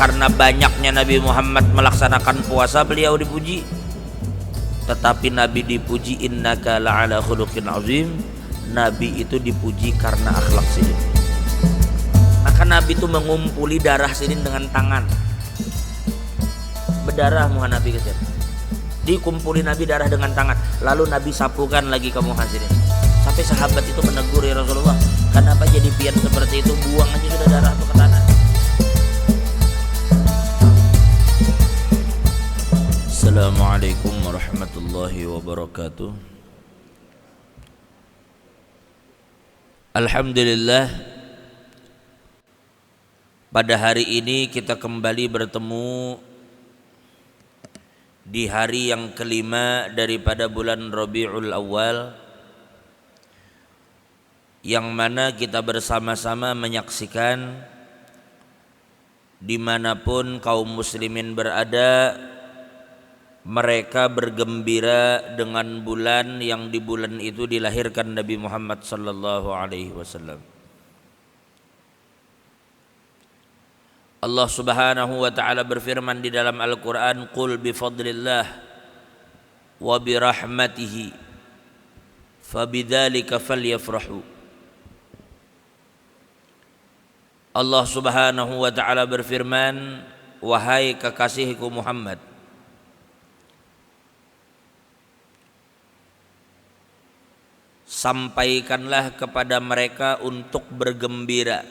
karena banyaknya Nabi Muhammad melaksanakan puasa beliau dipuji. Tetapi Nabi dipuji innaka la'ala khuluqin azim. Nabi itu dipuji karena akhlak sirin. Maka Nabi itu mengumpuli darah sirin dengan tangan. Berdarah muha Nabi kesir. Dikumpuli Nabi darah dengan tangan. Lalu Nabi sapukan lagi ke muha sirin. Sampai sahabat itu menegur, ya Rasulullah, kenapa jadi pian seperti itu? Buang aja sudah darah itu ke tanah. Assalamualaikum warahmatullahi wabarakatuh. Alhamdulillah, pada hari ini kita kembali bertemu di hari yang kelima daripada bulan Rabiul Awal, yang mana kita bersama-sama menyaksikan dimanapun kaum muslimin berada, mereka bergembira dengan bulan yang di bulan itu dilahirkan Nabi Muhammad sallallahu alaihi wasallam. Allah Subhanahu wa taala berfirman di dalam Al-Qur'an, "Qul bi fadlillah wa bi rahmatihi fabidzalika falyafrahu." Allah Subhanahu wa taala berfirman, "Wahai kekasihku Muhammad, sampaikanlah kepada mereka untuk bergembira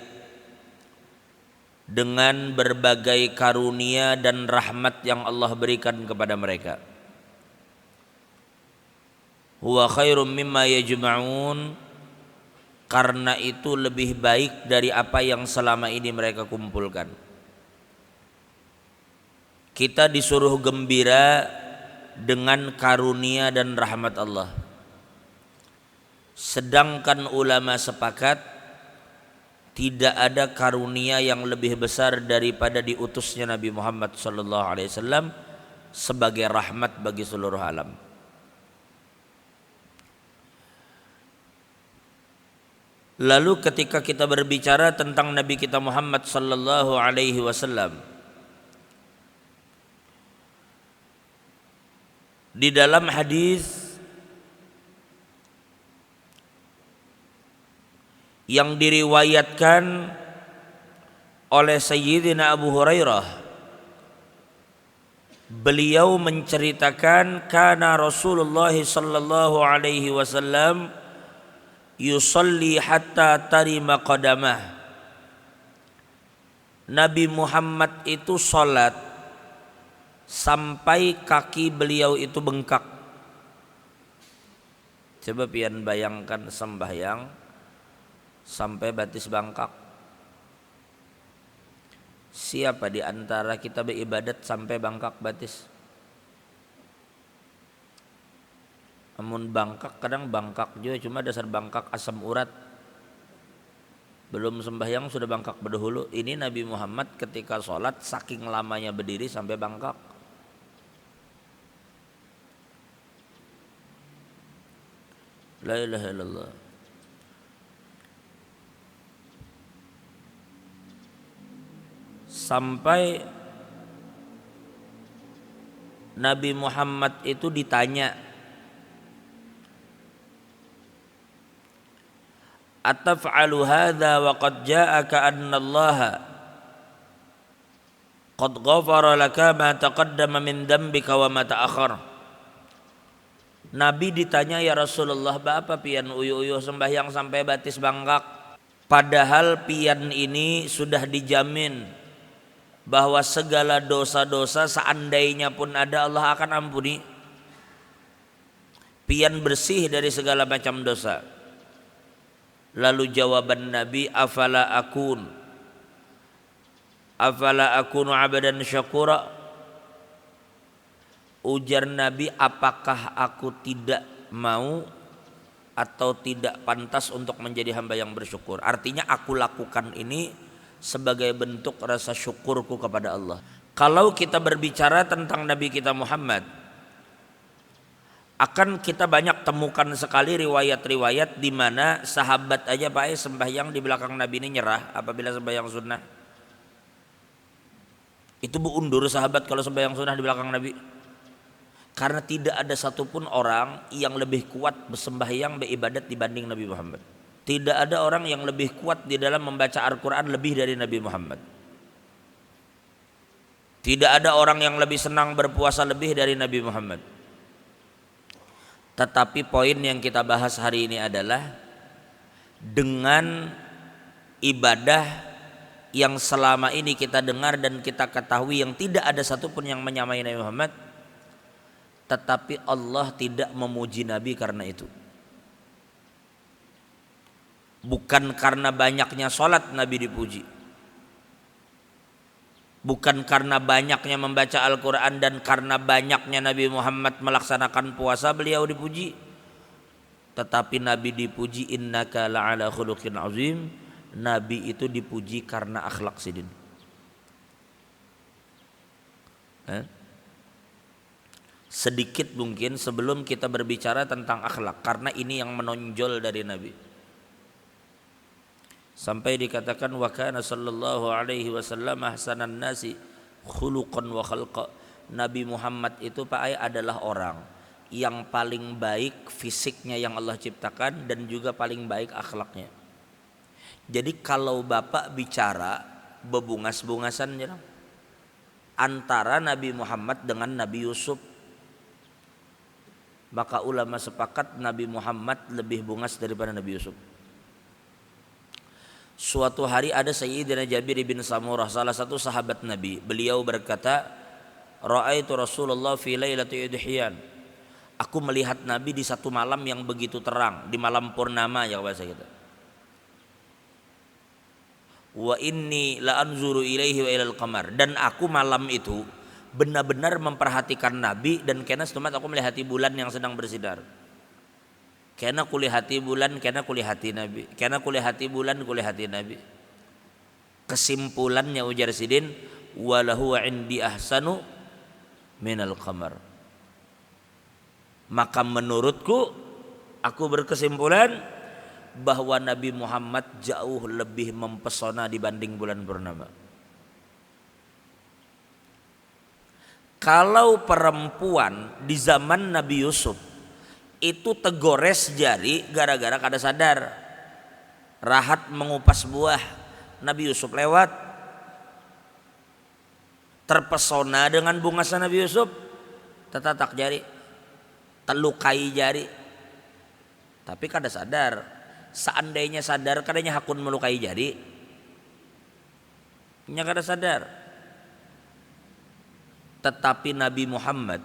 dengan berbagai karunia dan rahmat yang Allah berikan kepada mereka. Huwa khairum mimma yajma'un, karena itu lebih baik dari apa yang selama ini mereka kumpulkan." Kita disuruh gembira dengan karunia dan rahmat Allah. Sedangkan ulama sepakat tidak ada karunia yang lebih besar daripada diutusnya Nabi Muhammad SAW sebagai rahmat bagi seluruh alam. Lalu ketika kita berbicara tentang Nabi kita Muhammad SAW, di dalam hadis yang diriwayatkan oleh Sayyidina Abu Hurairah, beliau menceritakan kana Rasulullah sallallahu alaihi wasallam yusalli hatta tarima qadamah. Nabi Muhammad itu salat sampai kaki beliau itu bengkak. Coba pian bayangkan sembahyang sampai batis bangkak. Siapa di antara kita beribadat sampai bangkak batis? Amun bangkak, kadang bangkak juga cuma dasar bangkak asam urat. Belum sembahyang sudah bangkak berdahulu. Ini Nabi Muhammad ketika sholat saking lamanya berdiri sampai bangkak. La ilaha illallah. Sampai Nabi Muhammad itu ditanya, "Ataf'alu hadza wa qad ja'aka anna Allaha qad ghafara laka ma taqaddama min dhanbika wa ma ta'akhkhar?" Nabi ditanya, "Ya Rasulullah, apa pian uyu-uyu sembahyang sampai batis bangkak? Padahal pian ini sudah dijamin bahwa segala dosa-dosa seandainya pun ada Allah akan ampuni. Pian bersih dari segala macam dosa." Lalu jawaban Nabi, afala akunu abadan syakura. Ujar Nabi, apakah aku tidak mau atau tidak pantas untuk menjadi hamba yang bersyukur? Artinya aku lakukan ini sebagai bentuk rasa syukurku kepada Allah. Kalau kita berbicara tentang Nabi kita Muhammad, akan kita banyak temukan sekali riwayat-riwayat di mana sahabat aja sembahyang di belakang Nabi ini nyerah apabila sembahyang sunnah. Itu undur sahabat kalau sembahyang sunnah di belakang Nabi. Karena tidak ada satupun orang yang lebih kuat bersembahyang beribadat dibanding Nabi Muhammad. Tidak ada orang yang lebih kuat di dalam membaca Al-Quran lebih dari Nabi Muhammad. Tidak ada orang yang lebih senang berpuasa lebih dari Nabi Muhammad. Tetapi poin yang kita bahas hari ini adalah dengan ibadah yang selama ini kita dengar dan kita ketahui yang tidak ada satupun yang menyamai Nabi Muhammad, tetapi Allah tidak memuji Nabi karena itu. Bukan karena banyaknya sholat Nabi dipuji, bukan karena banyaknya membaca Al-Quran dan karena banyaknya Nabi Muhammad melaksanakan puasa beliau dipuji, tetapi Nabi dipuji innaka la'ala khuluqin azim. Nabi itu dipuji karena akhlak sidin. Sedikit mungkin sebelum kita berbicara tentang akhlak, karena ini yang menonjol dari Nabi. Sampai dikatakan wa kana sallallahu alaihi wasallam ahsanan nasi khuluqan wa khalqa. Nabi Muhammad itu Pak Ai adalah orang yang paling baik fisiknya yang Allah ciptakan dan juga paling baik akhlaknya. Jadi kalau Bapak bicara bebungas-bungasan antara Nabi Muhammad dengan Nabi Yusuf, maka ulama sepakat Nabi Muhammad lebih bungas daripada Nabi Yusuf. Suatu hari ada Sayyidina Jabir bin Samurah, salah satu sahabat Nabi. Beliau berkata, "Ra'aitu Rasulullah fi lailati udhiyan." Aku melihat Nabi di satu malam yang begitu terang, di malam purnama ya bahasa kita. Wa inni la anzuru ilaihi wa ilal qamar, dan aku malam itu benar-benar memperhatikan Nabi dan kena setemat aku melihati bulan yang sedang bersinar. Kena kulihati bulan, kena kulihati Nabi, kena kulihati bulan, kulihati Nabi. Kesimpulannya ujar Sidin, walahu indi ahsanu minal qamar. Maka menurutku aku berkesimpulan bahwa Nabi Muhammad jauh lebih mempesona dibanding bulan purnama. Kalau perempuan di zaman Nabi Yusuf itu tegores jari gara-gara kada sadar, Rahat mengupas buah, Nabi Yusuf lewat, terpesona dengan bungasan Nabi Yusuf, tetatak jari, telukai jari, tapi kada sadar. Seandainya sadar, kadanya hakun melukai jari, nya kada sadar. Tetapi Nabi Muhammad,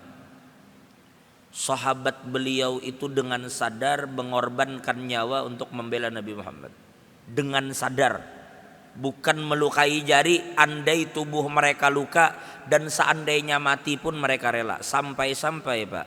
sahabat beliau itu dengan sadar mengorbankan nyawa untuk membela Nabi Muhammad. Dengan sadar, bukan melukai jari, andai tubuh mereka luka dan seandainya mati pun mereka rela. Sampai-sampai Pak,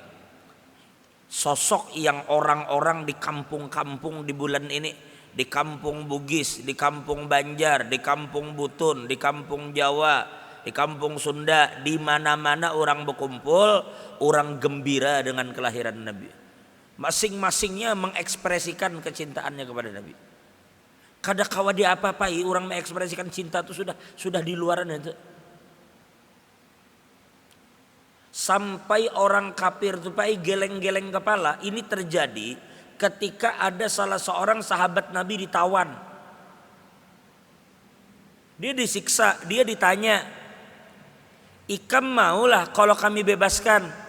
sosok yang orang-orang di kampung-kampung di bulan ini, di kampung Bugis, di kampung Banjar, di kampung Butun, di kampung Jawa, di kampung Sunda, di mana-mana orang berkumpul, orang gembira dengan kelahiran Nabi. Masing-masingnya mengekspresikan kecintaannya kepada Nabi. Kada kawa dia apa-apai, orang mengekspresikan cinta itu sudah di luaran itu. Sampai orang kafir tupai geleng-geleng kepala. Ini terjadi ketika ada salah seorang sahabat Nabi ditawan. Dia disiksa, dia ditanya, "Ikam maulah kalau kami bebaskan?"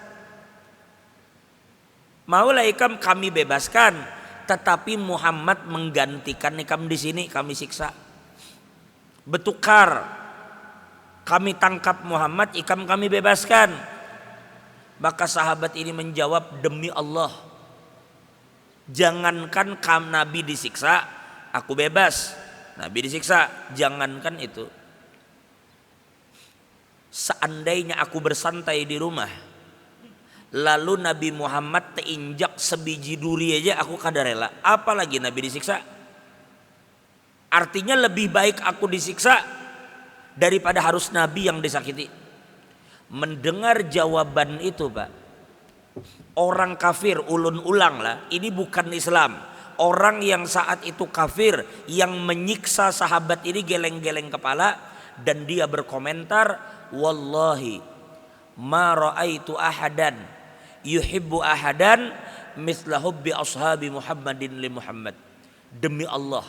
Maulah ikam kami bebaskan, tetapi Muhammad menggantikan ikam di sini, kami siksa. Bertukar, kami tangkap Muhammad, ikam kami bebaskan. Maka sahabat ini menjawab, demi Allah, jangankan Nabi disiksa, aku bebas. Nabi disiksa, jangankan itu. Seandainya aku bersantai di rumah, lalu Nabi Muhammad teinjak sebiji duri aja, aku kada rela. Apalagi Nabi disiksa. Artinya lebih baik aku disiksa daripada harus Nabi yang disakiti. Mendengar jawaban itu Pak, orang kafir ulun ulang lah, ini bukan Islam. Orang yang saat itu kafir yang menyiksa sahabat ini geleng-geleng kepala dan dia berkomentar, wallahi ma ra'aitu ahadan yuhibbu ahadan mithla hubbi ashabi Muhammadin li Muhammad. Demi Allah,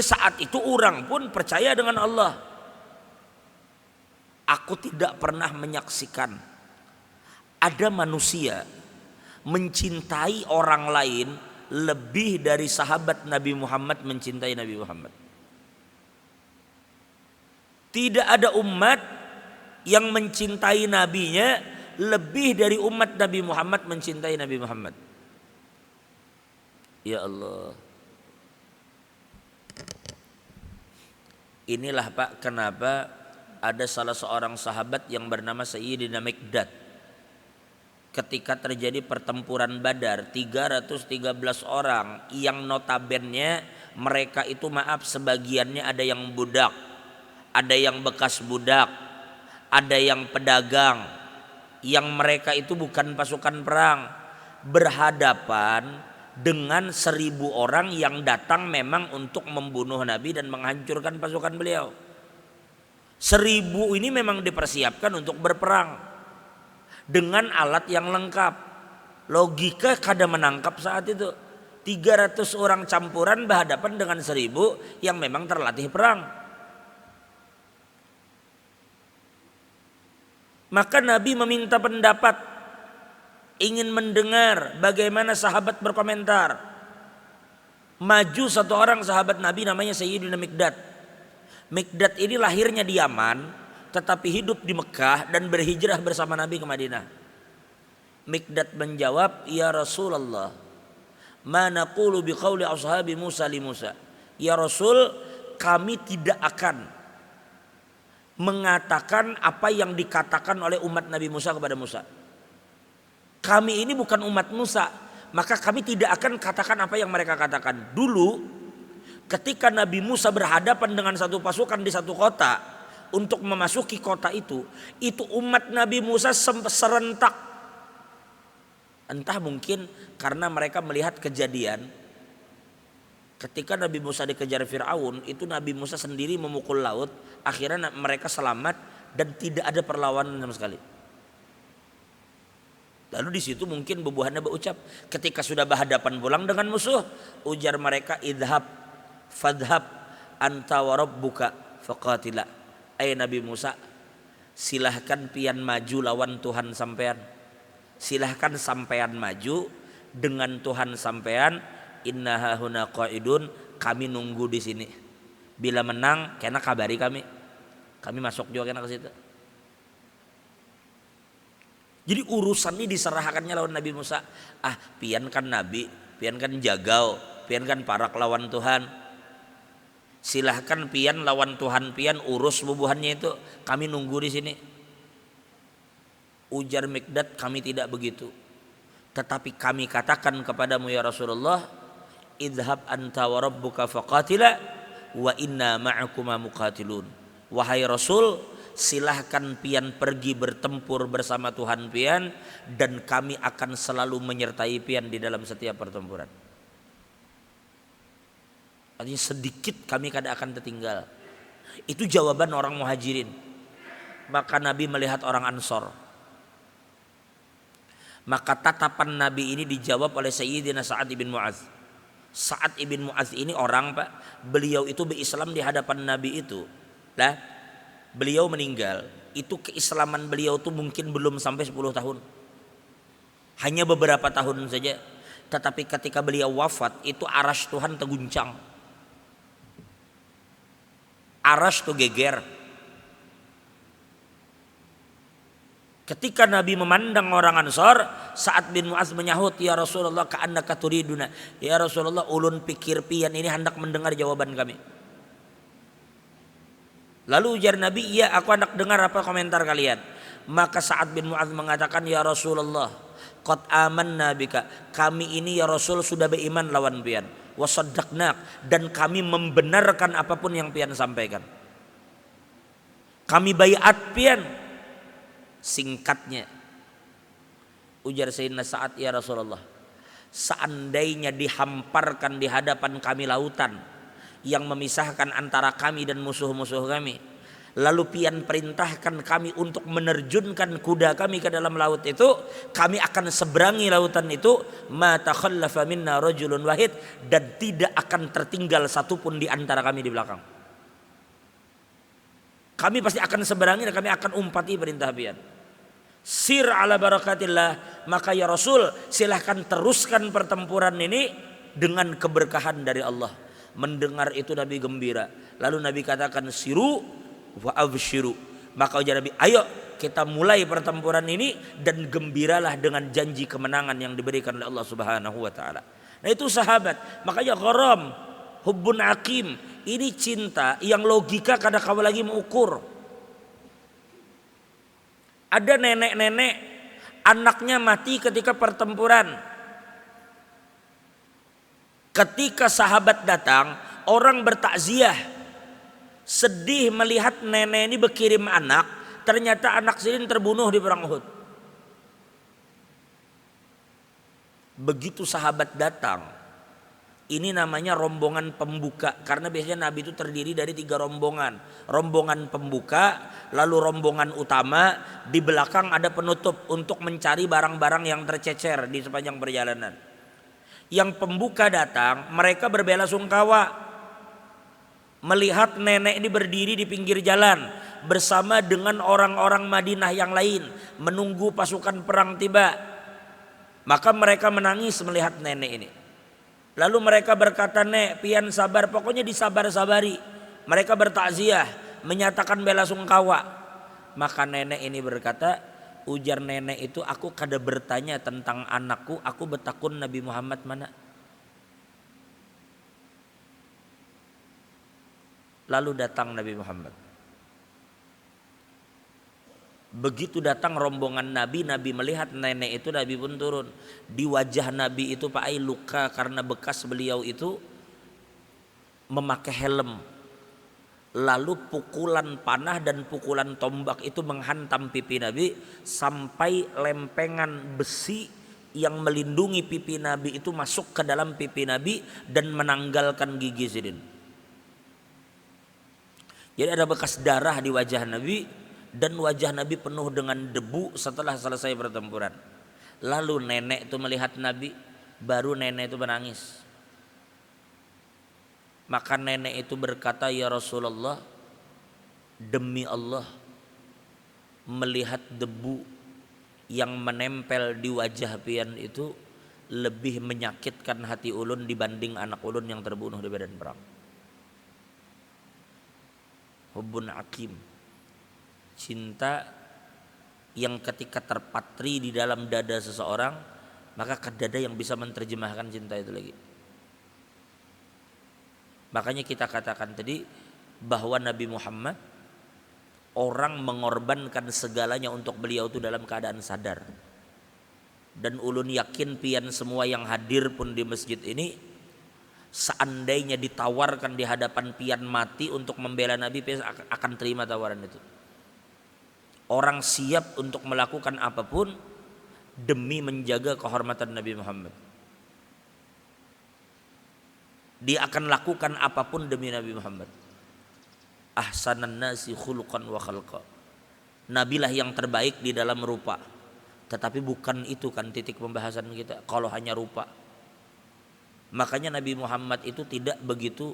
saat itu orang pun percaya dengan Allah. Aku tidak pernah menyaksikan ada manusia mencintai orang lain lebih dari sahabat Nabi Muhammad mencintai Nabi Muhammad. Tidak ada umat yang mencintai nabinya lebih dari umat Nabi Muhammad mencintai Nabi Muhammad. Ya Allah. Inilah Pak kenapa ada salah seorang sahabat yang bernama Sayyidina Miqdad. Ketika terjadi pertempuran Badar, 313 orang yang notabennya mereka itu sebagiannya ada yang budak, ada yang bekas budak, ada yang pedagang, yang mereka itu bukan pasukan perang, berhadapan dengan 1000 orang yang datang memang untuk membunuh Nabi dan menghancurkan pasukan beliau. 1000 ini memang dipersiapkan untuk berperang dengan alat yang lengkap. Logika kada menangkap saat itu. 300 orang campuran berhadapan dengan 1000 yang memang terlatih perang. Maka Nabi meminta pendapat, ingin mendengar bagaimana sahabat berkomentar. Maju satu orang sahabat Nabi namanya Sayyidina Miqdad. Miqdad ini lahirnya di Yaman tetapi hidup di Mekah dan berhijrah bersama Nabi ke Madinah. Miqdad menjawab, ya Rasulullah, ma naqulu biqauli ashabi Musa li Musa. Ya Rasul, kami tidak akan mengatakan apa yang dikatakan oleh umat Nabi Musa kepada Musa. Kami ini bukan umat Musa, maka kami tidak akan katakan apa yang mereka katakan. Dulu ketika Nabi Musa berhadapan dengan satu pasukan di satu kota, untuk memasuki kota itu umat Nabi Musa serentak. Entah mungkin karena mereka melihat kejadian ketika Nabi Musa dikejar Fir'aun, itu Nabi Musa sendiri memukul laut, akhirnya mereka selamat dan tidak ada perlawanan sama sekali. Lalu di situ mungkin bubuhannya berucap, ketika sudah berhadapan pulang dengan musuh, ujar mereka, idhab fadhab anta wa rabbuka faqatila. Nabi Musa, silahkan pian maju lawan Tuhan sampean. Silahkan sampean maju dengan Tuhan sampean. Inna hahuna qaidun, kami nunggu di sini. Bila menang, kena kabari kami. Kami masuk juga kena ke situ. Jadi urusan ini diserahkannya lawan Nabi Musa. Pian kan Nabi, pian kan jagau, pian kan parak lawan Tuhan. Silahkan pian lawan Tuhan pian, urus bubuhannya itu, kami nunggu di sini. Ujar Miqdad, kami tidak begitu. Tetapi kami katakan kepadamu ya Rasulullah, idhab anta wa rabbuka faqatila wa inna ma'akuma muqatilun. Wahai Rasul, silahkan pian pergi bertempur bersama Tuhan pian, dan kami akan selalu menyertai pian di dalam setiap pertempuran. Artinya sedikit kami kada akan tertinggal. Itu jawaban orang Muhajirin. Maka Nabi melihat orang Ansor. Maka tatapan Nabi ini dijawab oleh Sayyidina Sa'ad ibn Mu'adz. Sa'ad ibn Mu'adz ini orang Pak, beliau itu berislam di hadapan Nabi itu. Lah, beliau meninggal. Itu keislaman beliau itu mungkin belum sampai 10 tahun. Hanya beberapa tahun saja. Tetapi ketika beliau wafat, itu arasy Tuhan terguncang. Arasy tuh geger. Ketika Nabi memandang orang Ansor, Sa'ad bin Mu'adz menyahut, ya Rasulullah ka'annaka turiduna. Ya Rasulullah, ulun pikir pian ini hendak mendengar jawaban kami. Lalu ujar Nabi, iya aku hendak dengar apa komentar kalian. Maka Sa'ad bin Mu'adz mengatakan, ya Rasulullah, qad amanna bika. Kami ini ya Rasul sudah beriman lawan pian. Wasaddaqnak, dan kami membenarkan apapun yang pian sampaikan. Kami baiat pian. Singkatnya ujar Sayyidina Sa'ad, ya Rasulullah, seandainya dihamparkan di hadapan kami lautan yang memisahkan antara kami dan musuh-musuh kami. Lalu pian perintahkan kami untuk menerjunkan kuda kami ke dalam laut itu, kami akan seberangi lautan itu, ma takhallafa minna rajulun wahid, dan tidak akan tertinggal satupun di antara kami di belakang. Kami pasti akan seberangi dan kami akan umpati perintah pian. Sir ala barakatillah, maka ya Rasul silahkan teruskan pertempuran ini dengan keberkahan dari Allah. Mendengar itu Nabi gembira. Lalu Nabi katakan siru wa abshiru. Maka ujar Nabi, ayo kita mulai pertempuran ini dan gembiralah dengan janji kemenangan yang diberikan oleh Allah Subhanahu wa taala. Nah itu sahabat. Makanya gharam, hubbun aqim, ini cinta yang logika kadang kamu lagi mengukur. Ada nenek-nenek anaknya mati ketika pertempuran. Ketika sahabat datang, orang bertakziah, sedih melihat nenek ini berkirim anak, ternyata anak sendiri terbunuh di perang Uhud. Begitu sahabat datang, ini namanya rombongan pembuka, karena biasanya Nabi itu terdiri dari 3 rombongan. Rombongan pembuka, lalu rombongan utama, di belakang ada penutup untuk mencari barang-barang yang tercecer di sepanjang perjalanan. Yang pembuka datang, mereka berbela-sungkawa melihat nenek ini berdiri di pinggir jalan bersama dengan orang-orang Madinah yang lain menunggu pasukan perang tiba. Maka mereka menangis melihat nenek ini. Lalu mereka berkata, "Nek, pian sabar, pokoknya disabar-sabari." Mereka bertakziah, menyatakan bela sungkawa. Maka nenek ini berkata, ujar nenek itu, "Aku kada bertanya tentang anakku, aku betakun Nabi Muhammad mana?" Lalu datang Nabi Muhammad. Begitu datang rombongan Nabi, Nabi melihat nenek itu, Nabi pun turun. Di wajah Nabi itu pakai luka karena bekas beliau itu memakai helm. Lalu pukulan panah dan pukulan tombak itu menghantam pipi Nabi sampai lempengan besi yang melindungi pipi Nabi itu masuk ke dalam pipi Nabi dan menanggalkan gigi sidin. Jadi ada bekas darah di wajah Nabi. Dan wajah Nabi penuh dengan debu setelah selesai pertempuran. Lalu nenek itu melihat Nabi, baru nenek itu menangis. Maka nenek itu berkata, "Ya Rasulullah, demi Allah, melihat debu yang menempel di wajah pian itu lebih menyakitkan hati ulun dibanding anak ulun yang terbunuh di medan perang." Hubbun aqim, cinta yang ketika terpatri di dalam dada seseorang, maka kedada yang bisa menerjemahkan cinta itu lagi. Makanya kita katakan tadi bahwa Nabi Muhammad, orang mengorbankan segalanya untuk beliau itu dalam keadaan sadar. Dan ulun yakin pian semua yang hadir pun di masjid ini, seandainya ditawarkan di hadapan pian mati untuk membela Nabi, pian akan terima tawaran itu. Orang siap untuk melakukan apapun demi menjaga kehormatan Nabi Muhammad. Dia akan lakukan apapun demi Nabi Muhammad. Ahsanan nasi khuluqan wa khalqa. Nabilah yang terbaik di dalam rupa. Tetapi bukan itu kan titik pembahasan kita, kalau hanya rupa. Makanya Nabi Muhammad itu tidak begitu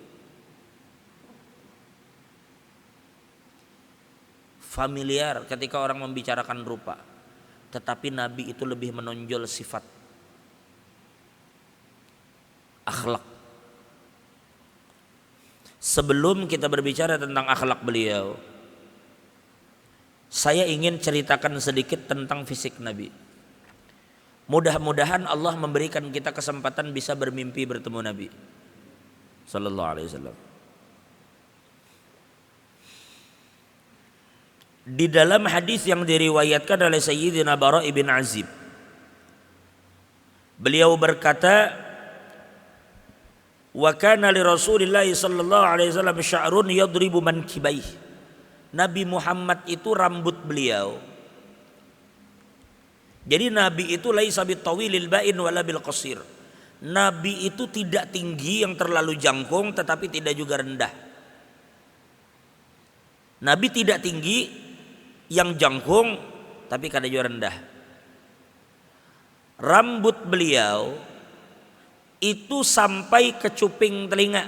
familiar ketika orang membicarakan rupa, tetapi Nabi itu lebih menonjol sifat, akhlak. Sebelum kita berbicara tentang akhlak beliau, saya ingin ceritakan sedikit tentang fisik Nabi. Mudah-mudahan Allah memberikan kita kesempatan bisa bermimpi bertemu Nabi sallallahu alaihi wasallam. Di dalam hadis yang diriwayatkan oleh Sayyidina Bara ibn Azib, beliau berkata, "Wa kana li Rasulillah sallallahu alaihi wasallam sya'run yadribu mankibaih." Nabi Muhammad itu rambut beliau. Jadi Nabi itu laisa bitawilil ba'in wala bil qasir. Nabi itu tidak tinggi yang terlalu jangkung tetapi tidak juga rendah. Nabi tidak tinggi yang jangkung tapi kada juga rendah. Rambut beliau itu sampai ke cuping telinga.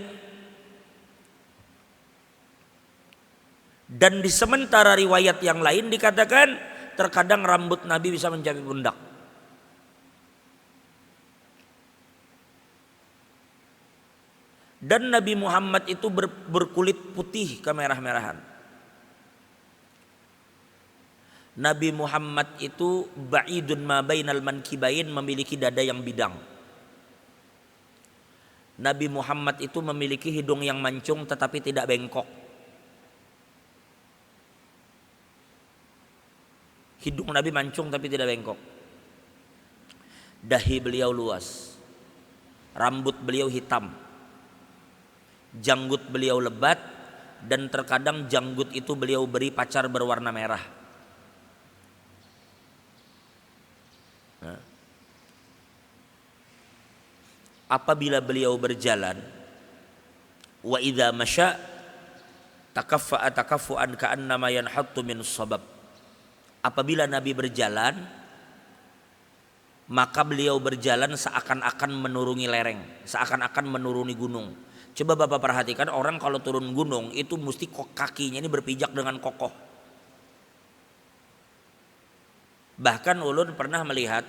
Dan di sementara riwayat yang lain dikatakan terkadang rambut Nabi bisa mencapai pundak. Dan Nabi Muhammad itu berkulit putih kemerah-merahan. Nabi Muhammad itu ba'idun ma bainal mankibain, memiliki dada yang bidang. Nabi Muhammad itu memiliki hidung yang mancung tetapi tidak bengkok. Hidung Nabi mancung tapi tidak bengkok. Dahi beliau luas. Rambut beliau hitam. Janggut beliau lebat, dan terkadang janggut itu beliau beri pacar berwarna merah. Apabila beliau berjalan, wa idza masya takaffa'a takaffu'an ka'annama yanhattu min sabab. Apabila Nabi berjalan, maka beliau berjalan seakan-akan menuruni lereng, seakan-akan menuruni gunung. Coba Bapak perhatikan, orang kalau turun gunung itu mesti kakinya ini berpijak dengan kokoh. Bahkan ulun pernah melihat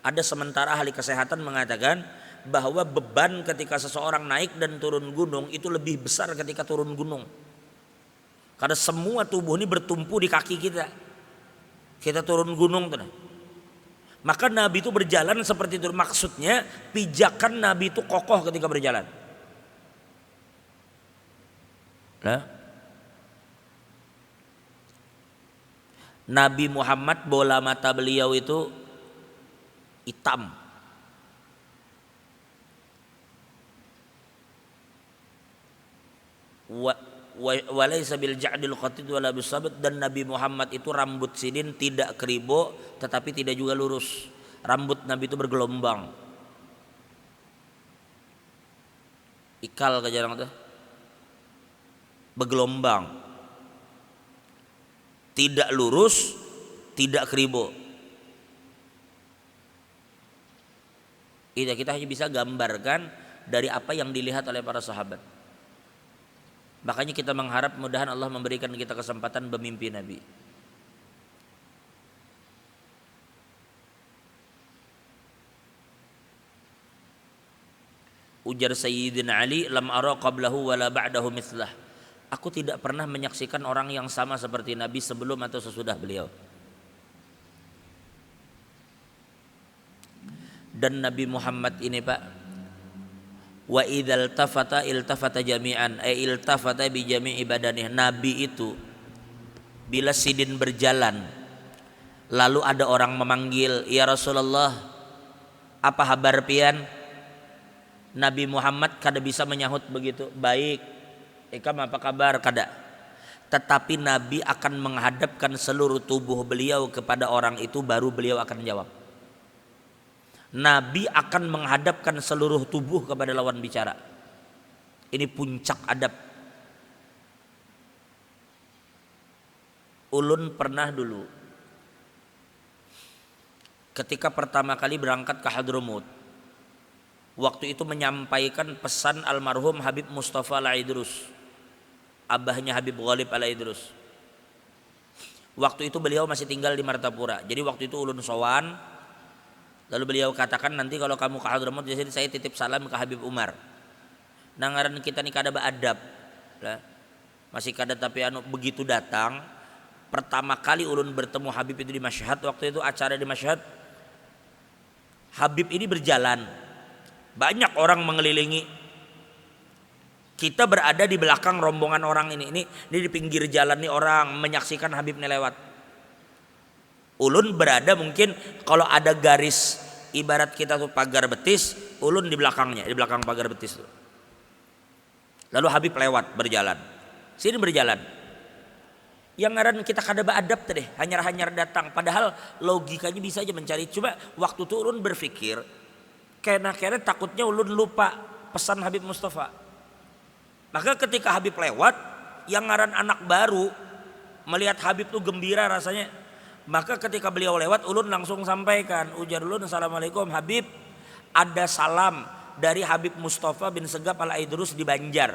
ada sementara ahli kesehatan mengatakan bahwa beban ketika seseorang naik dan turun gunung itu lebih besar ketika turun gunung. Karena semua tubuh ini bertumpu di kaki kita. Kita turun gunung tuh. Maka Nabi itu berjalan seperti itu. Maksudnya pijakan Nabi itu kokoh ketika berjalan. Nah, Nabi Muhammad bola mata beliau itu hitam. Walaysa bil ja'dil qatid wala bisabat, dan Nabi Muhammad itu rambut sidin tidak keribo tetapi tidak juga lurus. Rambut Nabi itu bergelombang. Ikal ke jarang tuh. Bergelombang. Tidak lurus, tidak keribo. Kita hanya bisa gambarkan dari apa yang dilihat oleh para sahabat. Makanya kita mengharap mudahan Allah memberikan kita kesempatan bermimpi Nabi. Ujar Sayyidina Ali, lam ara qablahu wala ba'dahu mithlah. Aku tidak pernah menyaksikan orang yang sama seperti Nabi sebelum atau sesudah beliau. Dan Nabi Muhammad ini Pak, wa idzal tafata iltafata jami'an, iltafata bi jami'i badanih. Nabi itu bila sidin berjalan lalu ada orang memanggil, ya Rasulullah, apa kabar pian? Nabi Muhammad kada bisa menyahut begitu, baik. Ikam apa kabar? Kada. Tetapi Nabi akan menghadapkan seluruh tubuh beliau kepada orang itu, baru beliau akan jawab. Nabi akan menghadapkan seluruh tubuh kepada lawan bicara. Ini puncak adab. Ulun pernah dulu ketika pertama kali berangkat ke Hadramut, waktu itu menyampaikan pesan almarhum Habib Mustafa Al-Idrus, abahnya Habib Ghalib Al-Idrus. Waktu itu beliau masih tinggal di Martapura. Jadi waktu itu ulun sowan, lalu beliau katakan, nanti kalau kamu ke Hadramut, jadi saya titip salam ke Habib Umar. Nangaran kita nih kada beadab lah. Masih kada, tapi begitu datang pertama kali ulun bertemu Habib itu di Masyhad. Waktu itu acara di Masyhad, Habib ini berjalan, banyak orang mengelilingi. Kita berada di belakang rombongan orang ini di pinggir jalan nih orang menyaksikan Habib ini lewat. Ulun berada mungkin kalau ada garis ibarat kita tuh pagar betis, ulun di belakangnya, di belakang pagar betis tuh. Lalu Habib lewat berjalan. Sini berjalan. Yang ngaran kita kada beadab teh, hanyar-hanyar datang, padahal logikanya bisa aja mencari. Coba waktu itu ulun berpikir, Kena takutnya ulun lupa pesan Habib Mustafa. Maka ketika Habib lewat, yang ngaran anak baru melihat Habib tuh gembira rasanya. Maka ketika beliau lewat, ulun langsung sampaikan, ujar ulun, assalamualaikum Habib, ada salam dari Habib Mustafa bin Segap Al-Aidrus di Banjar.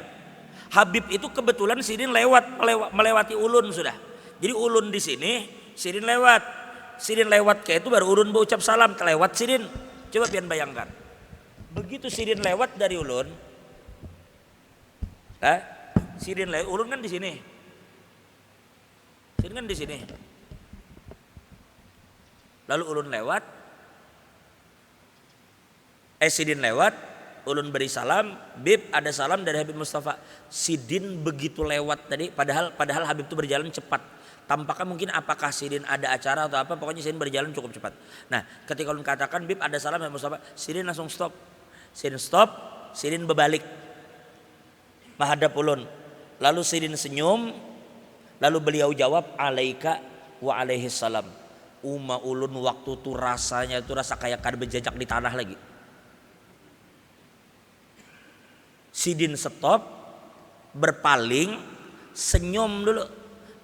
Habib itu kebetulan Sidin melewati ulun sudah. Jadi ulun di sini, Sidin lewat. Sidin lewat kayak itu baru ulun berucap salam, kelewat Sidin. Coba pian bayangkan. Begitu Sidin lewat dari ulun, Sidin lewat, ulun kan di sini. Sidin kan di sini. Lalu ulun lewat, Sidin lewat, ulun beri salam, Bib ada salam dari Habib Mustafa. Sidin begitu lewat tadi, padahal Habib itu berjalan cepat. Tampaknya mungkin apakah Sidin ada acara atau apa, pokoknya Sidin berjalan cukup cepat. Nah, ketika ulun katakan Bib ada salam dari Mustafa, Sidin langsung stop. Sidin stop, Sidin berbalik menghadap ulun. Lalu Sidin senyum, lalu beliau jawab alaika wa alaihi salam. Uma ulun waktu itu rasanya itu rasa kayak kada berjejak di tanah lagi. Sidin stop, berpaling, senyum dulu.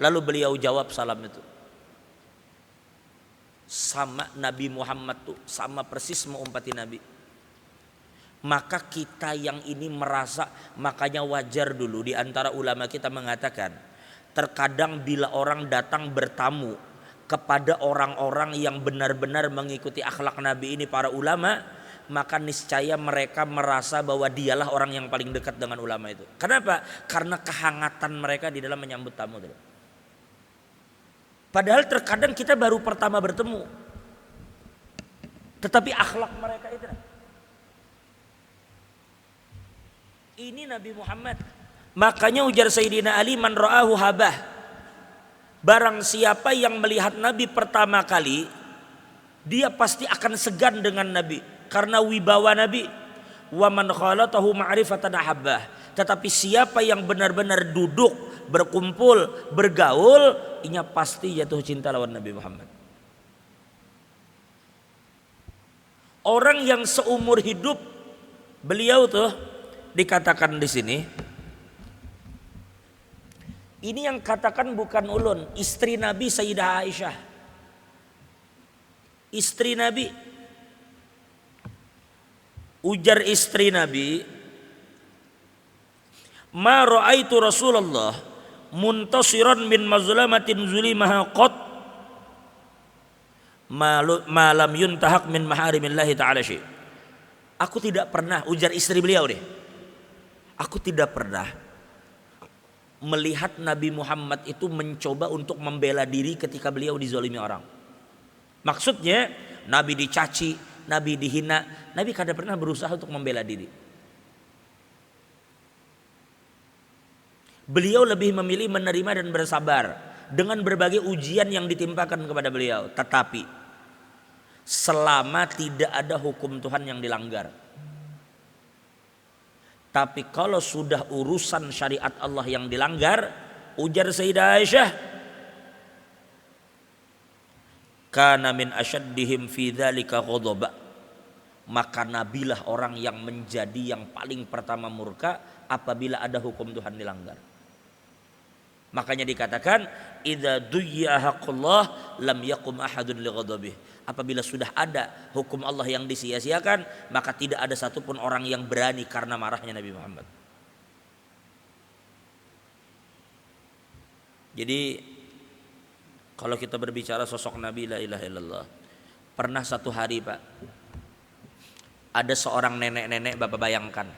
Lalu beliau jawab salam itu. Sama Nabi Muhammad tuh, sama persis mengumpati Nabi. Maka kita yang ini merasa, makanya wajar dulu di antara ulama kita mengatakan, terkadang bila orang datang bertamu kepada orang-orang yang benar-benar mengikuti akhlak Nabi ini, para ulama, maka niscaya mereka merasa bahwa dialah orang yang paling dekat dengan ulama itu. Kenapa? Karena kehangatan mereka di dalam menyambut tamu itu. Padahal terkadang kita baru pertama bertemu, tetapi akhlak mereka itu. Ini Nabi Muhammad. Makanya ujar Sayyidina Ali, man ra'ahu habah. Barang siapa yang melihat Nabi pertama kali, dia pasti akan segan dengan Nabi karena wibawa Nabi. Wa man khalatahu ma'rifatan ahabbah. Tetapi siapa yang benar-benar duduk, berkumpul, bergaul, inya pasti jatuh cinta lawan Nabi Muhammad. Orang yang seumur hidup beliau tuh dikatakan di sini. Ini yang katakan bukan ulun, istri Nabi Sayyidah Aisyah. Istri Nabi. Ujar istri Nabi, ma ra'aitu Rasulullah muntasiran min mazlamatin zulimaha qat ma lam yuntahak min maharimillahi ta'ala syai'. Aku tidak pernah, ujar istri beliau deh. Aku tidak pernah melihat Nabi Muhammad itu mencoba untuk membela diri ketika beliau dizalimi orang. Maksudnya Nabi dicaci, Nabi dihina, Nabi kadang pernah berusaha untuk membela diri. Beliau lebih memilih menerima dan bersabar dengan berbagai ujian yang ditimpakan kepada beliau. Tetapi selama tidak ada hukum Tuhan yang dilanggar. Tapi kalau sudah urusan syariat Allah yang dilanggar, ujar Sayyidah Aisyah, kana min asyaddihim fi dzalika ghadaba. Maka nabilah orang yang menjadi yang paling pertama murka apabila ada hukum Tuhan dilanggar. Makanya dikatakan idza duyya haqqullah lam yaqum ahadun li ghadabih. Apabila sudah ada hukum Allah yang disia-siakan, maka tidak ada satupun orang yang berani karena marahnya Nabi Muhammad. Jadi kalau kita berbicara sosok Nabi la ilaha illallah, pernah satu hari Pak, ada seorang nenek-nenek, Bapak bayangkan,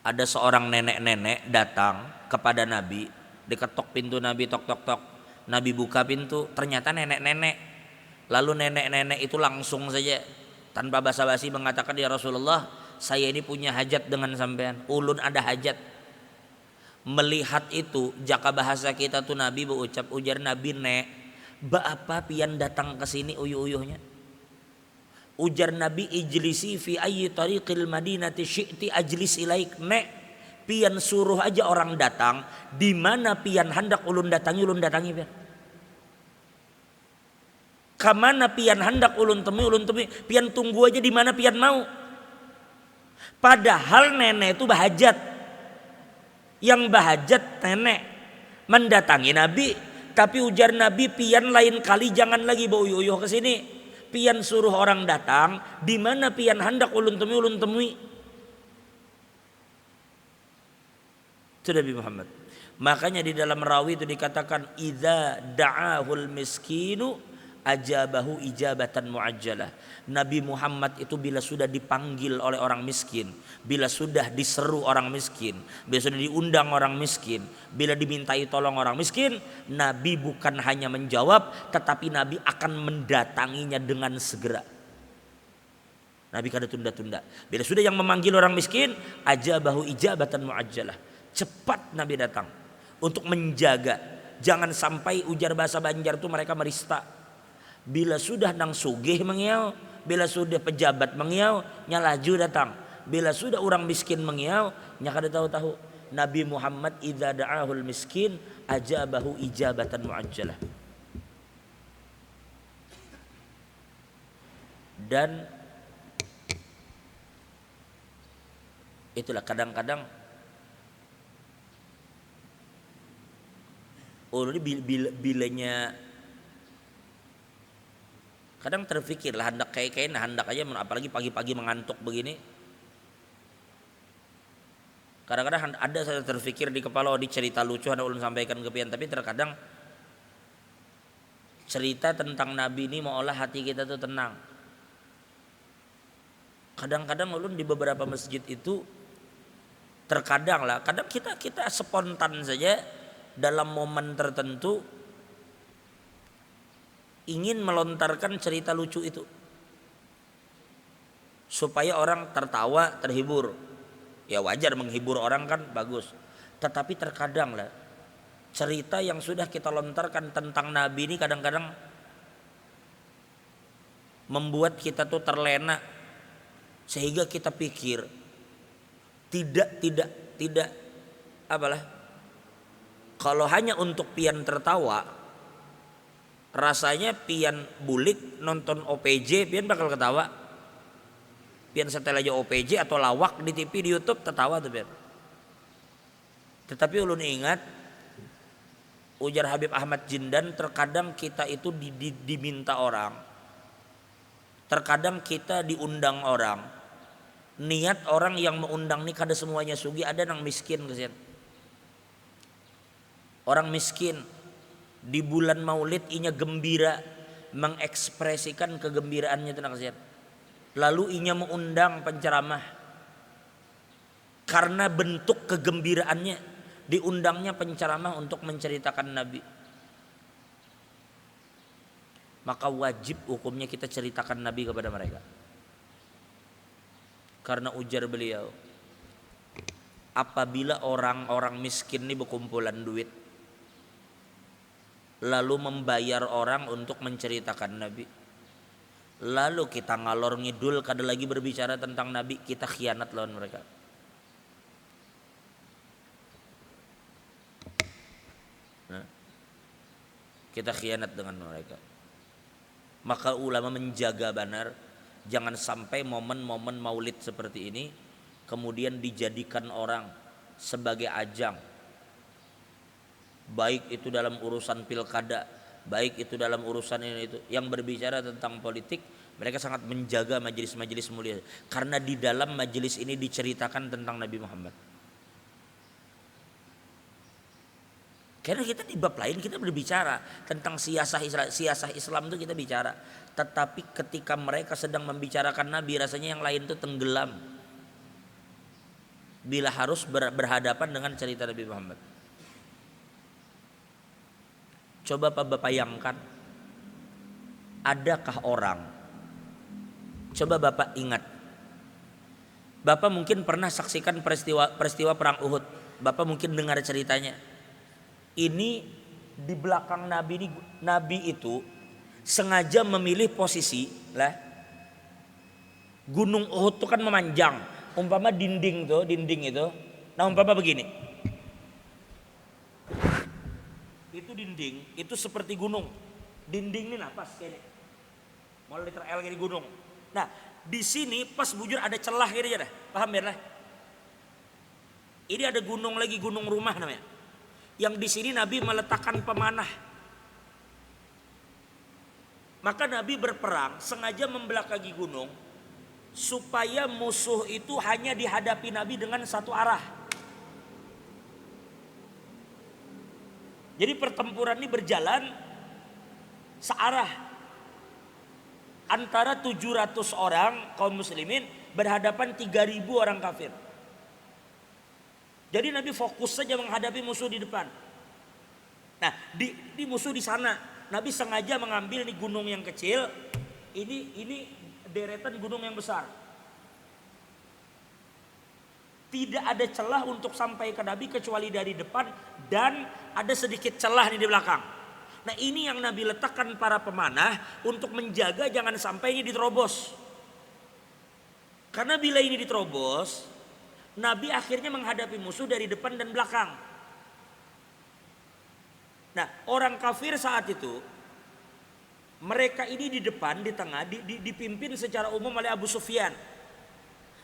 ada seorang nenek-nenek datang kepada Nabi, diketok pintu Nabi, tok tok tok. Nabi buka pintu, ternyata nenek-nenek. Lalu nenek-nenek itu langsung saja tanpa basa-basi mengatakan, ya Rasulullah, saya ini punya hajat dengan sampean, ulun ada hajat. Melihat itu, jaka bahasa kita tuh Nabi berucap, ujar Nabi, nek, apa pian datang ke sini uyuh-uyuhnya? Ujar Nabi, ijlisi fi ayyi tariqil madinati syi'ti ajlis ilaik. Nek, pian suruh aja orang datang, di mana pian hendak ulun datangi pian. Kamana pian hendak ulun temui pian tunggu aja di mana pian mau. Padahal nenek itu bahajat. Yang bahajat nenek mendatangi Nabi, tapi ujar Nabi pian lain kali jangan lagi bawa uyuh ke sini. Pian suruh orang datang, di mana pian hendak ulun temui. Itu Nabi Muhammad. Makanya di dalam rawi itu dikatakan idza da'ahul miskinu ajabahu ijabatan muajjalah. Nabi Muhammad itu bila sudah dipanggil oleh orang miskin, bila sudah diseru orang miskin, bila sudah diundang orang miskin, bila dimintai tolong orang miskin, Nabi bukan hanya menjawab, tetapi Nabi akan mendatanginya dengan segera. Nabi kada tunda-tunda. Bila sudah yang memanggil orang miskin, ajabahu ijabatan muajjalah. Cepat Nabi datang untuk menjaga, jangan sampai ujar bahasa Banjar itu mereka merista. Bila sudah nang sugih mengiau, bila sudah pejabat mengiau, nya laju datang. Bila sudah orang miskin mengiau, nya kada tahu-tahu. Nabi Muhammad idza da'ahul miskin ajabahu ijabatan muajjalah. Dan itulah kadang-kadang bilanya kadang terfikir lah hendak kayak hendak aja, apalagi pagi-pagi mengantuk begini. Kadang-kadang ada saya terfikir di kepala di cerita lucu ada ulun sampaikan ke pian, tapi terkadang cerita tentang Nabi ini mau olah hati kita tuh tenang. Kadang-kadang ulun di beberapa masjid itu terkadang lah, kadang kita spontan saja dalam momen tertentu ingin melontarkan cerita lucu itu supaya orang tertawa, terhibur. Ya wajar menghibur orang kan bagus. Tetapi terkadang lah cerita yang sudah kita lontarkan tentang Nabi ini kadang-kadang membuat kita tuh terlena sehingga kita pikir tidak apalah, kalau hanya untuk pian tertawa, rasanya pian bulik nonton OPJ pian bakal ketawa. Pian setel aja OPJ atau lawak di TV di YouTube tertawa tuh pian. Tetapi ulun ingat ujar Habib Ahmad Jindan, terkadang kita itu diminta orang, terkadang kita diundang orang. Niat orang yang mengundang nih kada semuanya sugi, ada nang miskin kesian. Orang miskin di bulan Maulid inya gembira, mengekspresikan kegembiraannya itu kasihan. Lalu inya mengundang penceramah. Karena bentuk kegembiraannya diundangnya penceramah untuk menceritakan Nabi. Maka wajib hukumnya kita ceritakan Nabi kepada mereka. Karena ujar beliau, apabila orang-orang miskin ini berkumpulan duit, lalu membayar orang untuk menceritakan Nabi, lalu kita ngalor ngidul kada lagi berbicara tentang Nabi, kita khianat lawan mereka. Kita khianat dengan mereka. Maka ulama menjaga benar, jangan sampai momen-momen maulid seperti ini kemudian dijadikan orang sebagai ajang, baik itu dalam urusan pilkada, baik itu dalam urusan ini itu, yang berbicara tentang politik. Mereka sangat menjaga majelis-majelis mulia, karena di dalam majelis ini diceritakan tentang Nabi Muhammad. Karena kita di bab lain kita berbicara tentang siasah Islam itu kita bicara, tetapi ketika mereka sedang membicarakan Nabi, rasanya yang lain itu tenggelam bila harus berhadapan dengan cerita Nabi Muhammad. Coba Bapak bayangkan, adakah orang, coba Bapak ingat, Bapak mungkin pernah saksikan peristiwa perang Uhud, Bapak mungkin dengar ceritanya. Ini di belakang Nabi ini, Nabi itu sengaja memilih posisi lah. Gunung Uhud itu kan memanjang, umpama dinding itu, nah umpama begini. Itu dinding, itu seperti gunung. Dinding ini napas kayak Mau liter L gini gunung. Nah, di sini pas bujur ada celah gitu aja dah. Paham ya lah? Ini ada gunung lagi, gunung rumah namanya. Yang di sini Nabi meletakkan pemanah. Maka Nabi berperang sengaja membelakangi gunung supaya musuh itu hanya dihadapi Nabi dengan satu arah. Jadi pertempuran ini berjalan searah antara 700 orang kaum muslimin berhadapan 3.000 orang kafir. Jadi Nabi fokus saja menghadapi musuh di depan. Nah, di musuh di sana, Nabi sengaja mengambil nih gunung yang kecil, ini deretan gunung yang besar. Tidak ada celah untuk sampai ke Nabi kecuali dari depan dan ada sedikit celah nih di belakang. Nah, ini yang Nabi letakkan para pemanah untuk menjaga jangan sampai ini diterobos. Karena bila ini diterobos, Nabi akhirnya menghadapi musuh dari depan dan belakang. Nah, orang kafir saat itu, mereka ini di depan, di tengah, dipimpin secara umum oleh Abu Sufyan.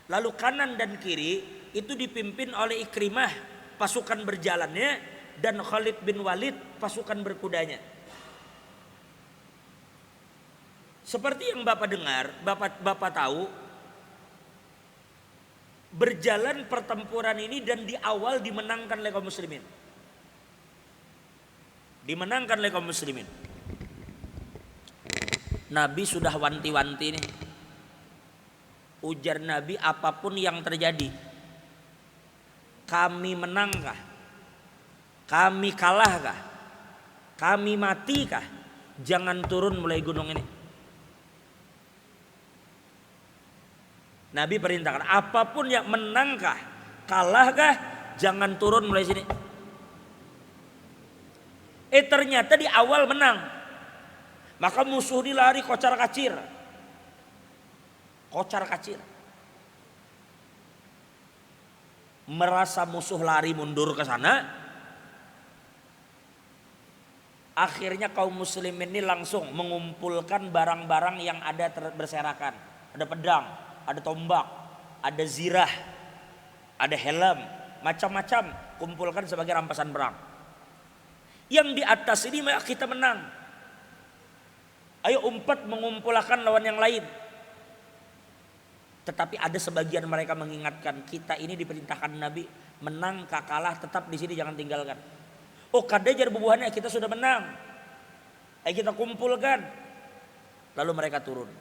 Lalu kanan dan kiri itu dipimpin oleh Ikrimah, pasukan berjalannya, dan Khalid bin Walid, pasukan berkudanya. Seperti yang Bapak dengar, Bapak tahu, berjalan pertempuran ini dan di awal dimenangkan oleh kaum muslimin. Dimenangkan oleh kaum muslimin. Nabi sudah wanti-wanti nih. Ujar Nabi, apapun yang terjadi, kami menangkah, kami kalahkah, kami matikah, jangan turun mulai gunung ini. Nabi perintahkan, apapun yang menangkah, kalahkah, jangan turun mulai sini. Ternyata di awal menang. Maka musuh ini lari kocar kacir. Kocar kacir. Merasa musuh lari mundur ke sana. Akhirnya kaum muslimin ini langsung mengumpulkan barang-barang yang ada berserakan. Ada pedang, ada tombak, ada zirah, ada helm, macam-macam kumpulkan sebagai rampasan perang. Yang di atas ini kita menang. Ayo umpat mengumpulkan lawan yang lain. Tetapi ada sebagian mereka mengingatkan, kita ini diperintahkan Nabi menang kalah tetap di sini jangan tinggalkan. Oh, kadajar bubuhannya kita sudah menang. Ayo kita kumpulkan. Lalu mereka turun.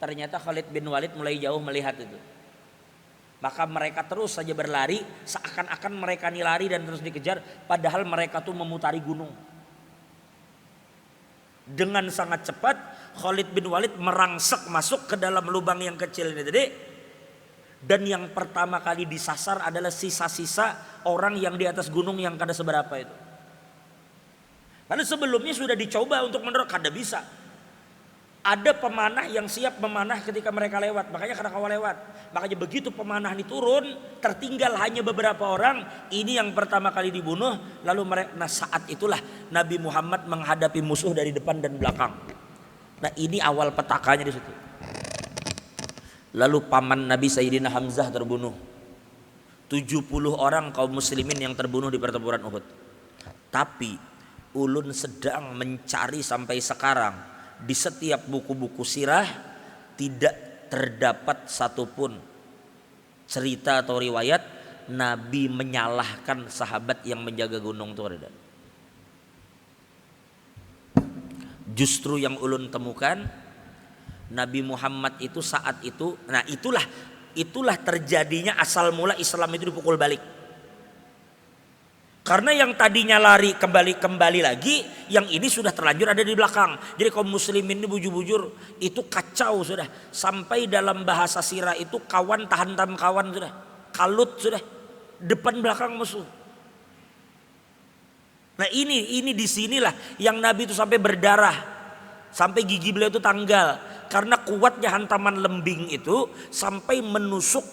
Ternyata Khalid bin Walid mulai jauh melihat itu. Maka mereka terus saja berlari, seakan-akan mereka ini lari dan terus dikejar, padahal mereka tuh memutari gunung. Dengan sangat cepat Khalid bin Walid merangsek masuk ke dalam lubang yang kecil ini tadi. Dan yang pertama kali disasar adalah sisa-sisa orang yang di atas gunung yang kada seberapa itu. Karena sebelumnya sudah dicoba untuk menerok, kada bisa. Ada pemanah yang siap memanah ketika mereka lewat, makanya kada kawal lewat. Makanya begitu pemanah ini turun, tertinggal hanya beberapa orang. Ini yang pertama kali dibunuh. Lalu mereka, nah saat itulah Nabi Muhammad menghadapi musuh dari depan dan belakang. Nah ini awal petakanya di situ. Lalu paman Nabi Sayyidina Hamzah terbunuh. 70 orang kaum muslimin yang terbunuh di pertempuran Uhud. Tapi ulun sedang mencari sampai sekarang. Di setiap buku-buku sirah tidak terdapat satupun cerita atau riwayat Nabi menyalahkan sahabat yang menjaga gunung itu. Justru yang ulun temukan, Nabi Muhammad itu saat itu, nah itulah terjadinya asal mula Islam itu dipukul balik. Karena yang tadinya lari kembali lagi, yang ini sudah terlanjur ada di belakang. Jadi kaum muslimin ini bujur-bujur itu kacau sudah. Sampai dalam bahasa sirah itu kawan tahan kawan sudah. Kalut sudah. Depan belakang musuh. Nah ini disinilah yang Nabi itu sampai berdarah. Sampai gigi beliau itu tanggal. Karena kuatnya hantaman lembing itu sampai menusuk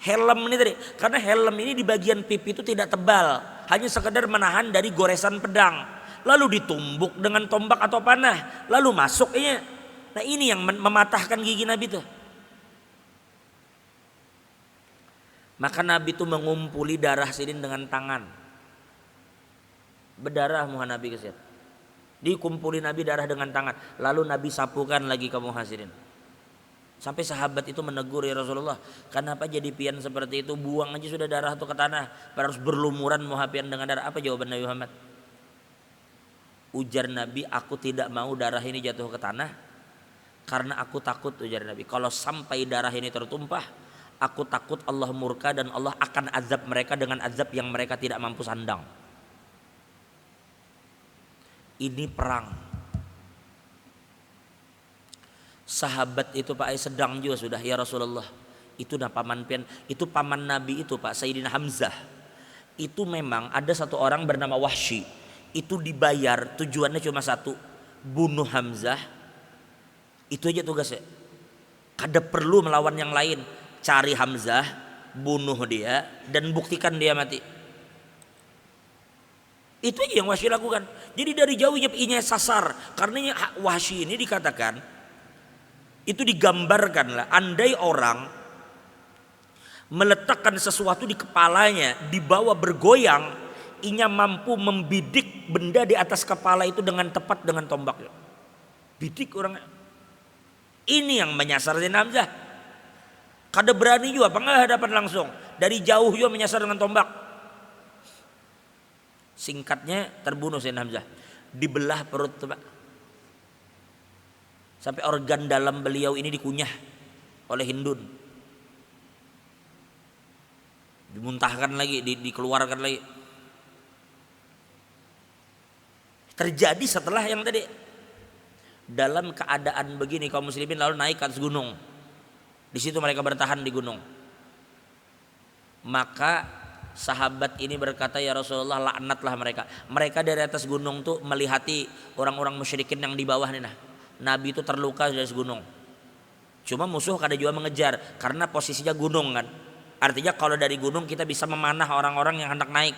helm ini tadi. Karena helm ini di bagian pipi itu tidak tebal. Hanya sekedar menahan dari goresan pedang. lalu ditumbuk dengan tombak atau panah, lalu masuknya. Nah ini yang mematahkan gigi Nabi itu. Maka Nabi itu mengumpuli darah Sirin dengan tangan. Berdarah Nabi kesini. Dikumpuli Nabi darah dengan tangan. Lalu Nabi sapukan lagi ke Muhajirin. Sampai sahabat itu menegur, ya Rasulullah, kenapa jadi pian seperti itu? Buang aja sudah darah itu ke tanah. Harus berlumuran Muhapian dengan darah. Apa jawaban Nabi Muhammad? Ujar Nabi, aku tidak mau darah ini jatuh ke tanah. Karena aku takut, ujar Nabi, kalau sampai darah ini tertumpah, aku takut Allah murka dan Allah akan azab mereka dengan azab yang mereka tidak mampu sandang. Ini perang. Sahabat itu Pak sedang juga sudah, ya Rasulullah. Itu paman pian, itu paman Nabi itu Pak Sayyidina Hamzah. Itu memang ada satu orang bernama Wahsy. Itu dibayar, tujuannya cuma satu, bunuh Hamzah. Itu aja tugasnya. Kada perlu melawan yang lain. Cari Hamzah, bunuh dia dan buktikan dia mati. Itu aja yang Wahsy lakukan. Jadi dari jauh inya sasar. Karena Wahsy ini dikatakan, itu digambarkan lah, andai orang meletakkan sesuatu di kepalanya, dibawa bergoyang, inya mampu membidik benda di atas kepala itu dengan tepat dengan tombaknya. Bidik orangnya. Ini yang menyasar Sayyidina Hamzah. Kada berani juga penghadapan langsung. Dari jauh juga menyasar dengan tombak. Singkatnya terbunuh Sayyidina Hamzah. Dibelah perut Pak. Sampai organ dalam beliau ini dikunyah oleh Hindun. Dimuntahkan lagi, dikeluarkan lagi. Terjadi setelah yang tadi. Dalam keadaan begini kaum muslimin lalu naik ke atas gunung. Di situ mereka bertahan di gunung. Maka sahabat ini berkata, ya Rasulullah, laknatlah mereka. Mereka dari atas gunung tuh melihati orang-orang musyrikin yang di bawah nih nah. Nabi itu terluka dari gunung. Cuma musuh kada juga mengejar karena posisinya gunung kan. Artinya kalau dari gunung kita bisa memanah orang-orang yang hendak naik.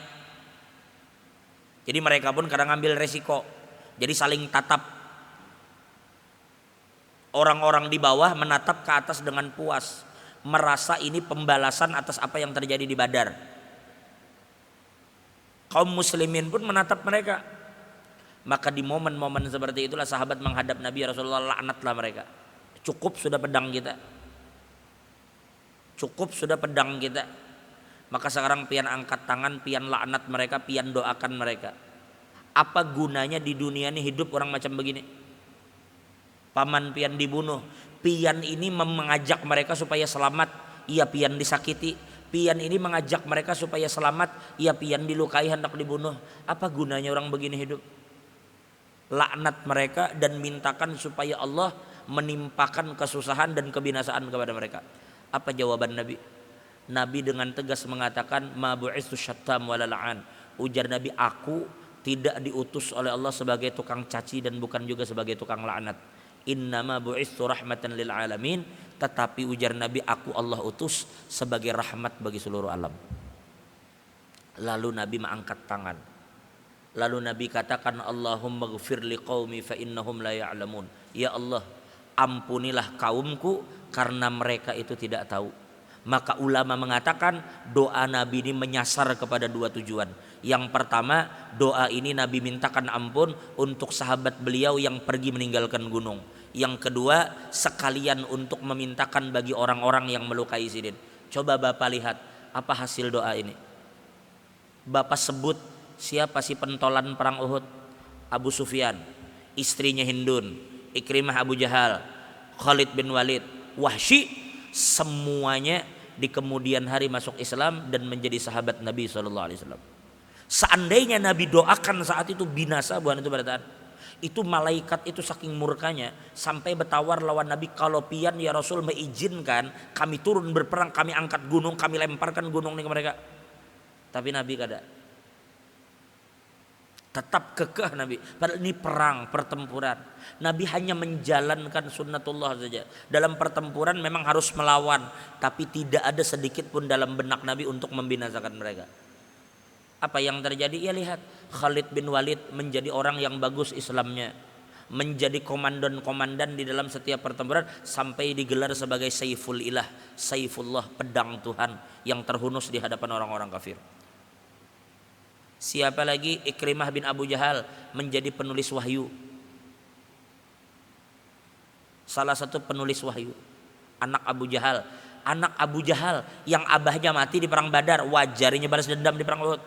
Jadi mereka pun kadang ngambil resiko. Jadi saling tatap. Orang-orang di bawah menatap ke atas dengan puas, merasa ini pembalasan atas apa yang terjadi di Badar. Kaum muslimin pun menatap mereka. Maka di momen-momen seperti itulah sahabat menghadap Nabi, Rasulullah, laknatlah mereka. Cukup sudah pedang kita. Cukup sudah pedang kita. Maka sekarang pian angkat tangan, pian laknat mereka, pian doakan mereka. Apa gunanya di dunia ini hidup orang macam begini? Paman pian dibunuh, pian ini mengajak mereka supaya selamat, ia pian disakiti. Pian ini mengajak mereka supaya selamat, ia pian dilukai hendak dibunuh. Apa gunanya orang begini hidup? Laknat mereka dan mintakan supaya Allah menimpakan kesusahan dan kebinasaan kepada mereka. Apa jawaban Nabi? Nabi dengan tegas mengatakan, ma bu'istu syattam wala la'an. Ujar Nabi, aku tidak diutus oleh Allah sebagai tukang caci dan bukan juga sebagai tukang laknat. Innama bu'istu rahmatan lil alamin. Tetapi ujar Nabi, aku Allah utus sebagai rahmat bagi seluruh alam. Lalu Nabi mengangkat tangan. Lalu Nabi katakan, Allahumma ghfir liqaumi fa innahum la ya'lamun. Ya Allah, ampunilah kaumku karena mereka itu tidak tahu. Maka ulama mengatakan doa Nabi ini menyasar kepada dua tujuan. Yang pertama, doa ini Nabi mintakan ampun untuk sahabat beliau yang pergi meninggalkan gunung. Yang kedua, sekalian untuk memintakan bagi orang-orang yang melukai Sirin. Coba Bapak lihat apa hasil doa ini. Bapak sebut siapa sih pentolan perang Uhud? Abu Sufyan, istrinya Hindun, Ikrimah Abu Jahal, Khalid bin Walid, Wahsy, semuanya di kemudian hari masuk Islam dan menjadi sahabat Nabi SAW. Seandainya Nabi doakan saat itu binasa bukan itu berarti. Itu malaikat itu saking murkanya sampai bertawar lawan Nabi, kalau pian ya Rasul mengizinkan kami turun berperang, kami angkat gunung, kami lemparkan gunung ini ke mereka. Tapi Nabi kada. Tetap kekeh Nabi. Padahal ini perang, pertempuran. Nabi hanya menjalankan sunnatullah saja. Dalam pertempuran memang harus melawan, tapi tidak ada sedikit pun dalam benak Nabi untuk membinasakan mereka. Apa yang terjadi? Ya lihat, Khalid bin Walid menjadi orang yang bagus Islamnya, menjadi komandan di dalam setiap pertempuran, sampai digelar sebagai Saiful Ilah, Saifullah, pedang Tuhan yang terhunus di hadapan orang-orang kafir. Siapa lagi? Ikrimah bin Abu Jahal menjadi penulis wahyu, salah satu penulis wahyu, anak Abu Jahal. Anak Abu Jahal yang abahnya mati di perang Badar, wajarnya balas dendam di perang Uhud.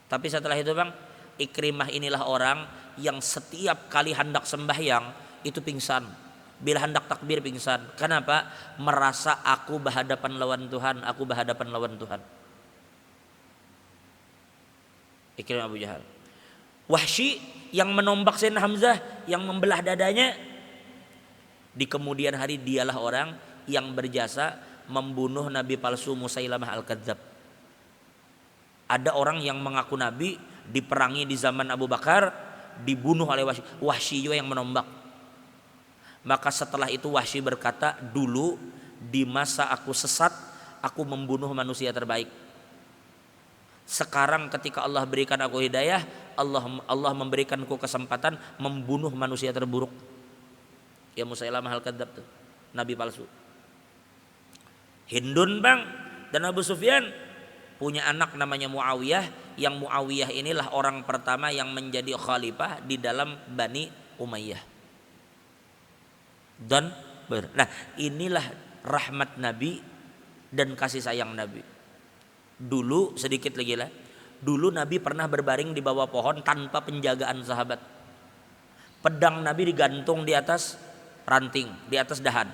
Tapi setelah itu bang, Ikrimah inilah orang yang setiap kali hendak sembahyang itu pingsan. Bila hendak takbir pingsan. Kenapa? Merasa aku berhadapan lawan Tuhan, aku berhadapan lawan Tuhan. Ikrimah Abu Jahal. Wahsy yang menombak Sayyidina Hamzah, yang membelah dadanya, di kemudian hari dialah orang yang berjasa membunuh Nabi palsu Musailamah Al-Kadzab. Ada orang yang mengaku Nabi, diperangi di zaman Abu Bakar, dibunuh oleh Wahsy. Wahsy juga yang menombak. Maka setelah itu Wahsy berkata, dulu di masa aku sesat, aku membunuh manusia terbaik. Sekarang ketika Allah berikan aku hidayah, Allah memberikanku kesempatan membunuh manusia terburuk. Ya Musailamah Al-Kadzab tuh, Nabi palsu. Hindun bang dan Abu Sufyan punya anak namanya Muawiyah, yang Muawiyah inilah orang pertama yang menjadi khalifah di dalam Bani Umayyah. Nah, inilah rahmat Nabi dan kasih sayang Nabi. Dulu sedikit lagi lah. Dulu Nabi pernah berbaring di bawah pohon tanpa penjagaan sahabat. Pedang Nabi digantung di atas ranting, di atas dahan.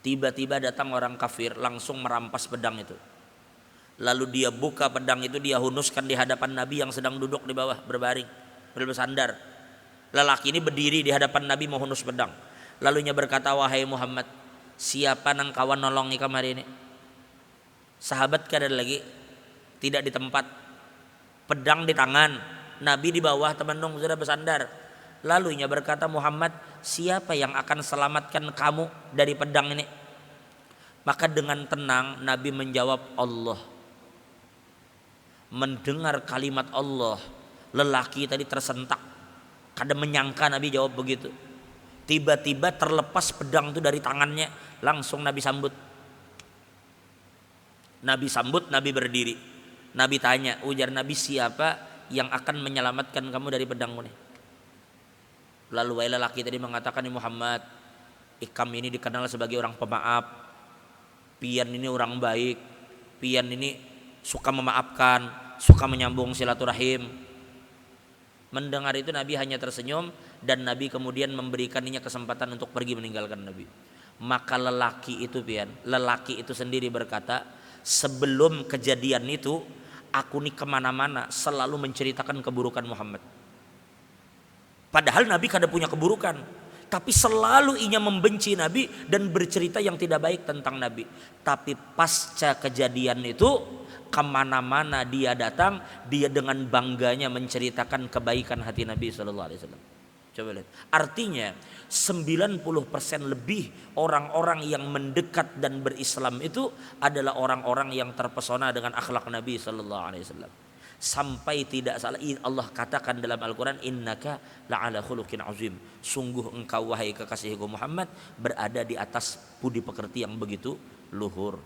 Tiba-tiba datang orang kafir langsung merampas pedang itu. Lalu dia buka pedang itu, dia hunuskan di hadapan Nabi yang sedang duduk di bawah berbaring, bersandar. Lelaki ini berdiri di hadapan Nabi mau hunus pedang. Lalunya berkata, wahai Muhammad, siapa nang kawan nolong ikam hari ini? Sahabat kada lagi, tidak di tempat, pedang di tangan, Nabi di bawah, teman-teman sudah bersandar. Lalunya berkata, Muhammad, siapa yang akan selamatkan kamu dari pedang ini? Maka dengan tenang Nabi menjawab, Allah. Mendengar kalimat Allah, lelaki tadi tersentak, kada menyangka Nabi jawab begitu. Tiba-tiba terlepas pedang itu dari tangannya, langsung Nabi sambut. Nabi berdiri. Nabi tanya, ujar Nabi, siapa yang akan menyelamatkan kamu dari pedangmu nih? Lalu lelaki tadi mengatakan, Muhammad, ikam ini dikenal sebagai orang pemaaf, pian ini orang baik, pian ini suka memaafkan, suka menyambung silaturahim. Mendengar itu Nabi hanya tersenyum, dan Nabi kemudian memberikannya kesempatan untuk pergi meninggalkan Nabi. Maka lelaki itu sendiri berkata, sebelum kejadian itu aku nih kemana-mana selalu menceritakan keburukan Muhammad. Padahal Nabi kada punya keburukan, tapi selalu ia membenci Nabi dan bercerita yang tidak baik tentang Nabi. Tapi pasca kejadian itu, kemana-mana dia datang, dia dengan bangganya menceritakan kebaikan hati Nabi SAW. Coba lihat. Artinya 90% lebih orang-orang yang mendekat dan berislam itu adalah orang-orang yang terpesona dengan akhlak Nabi SAW. Sampai tidak salah Allah katakan dalam Al-Quran, innaka la'ala khuluqin azim. Sungguh engkau wahai kekasihku Muhammad berada di atas budi pekerti yang begitu luhur.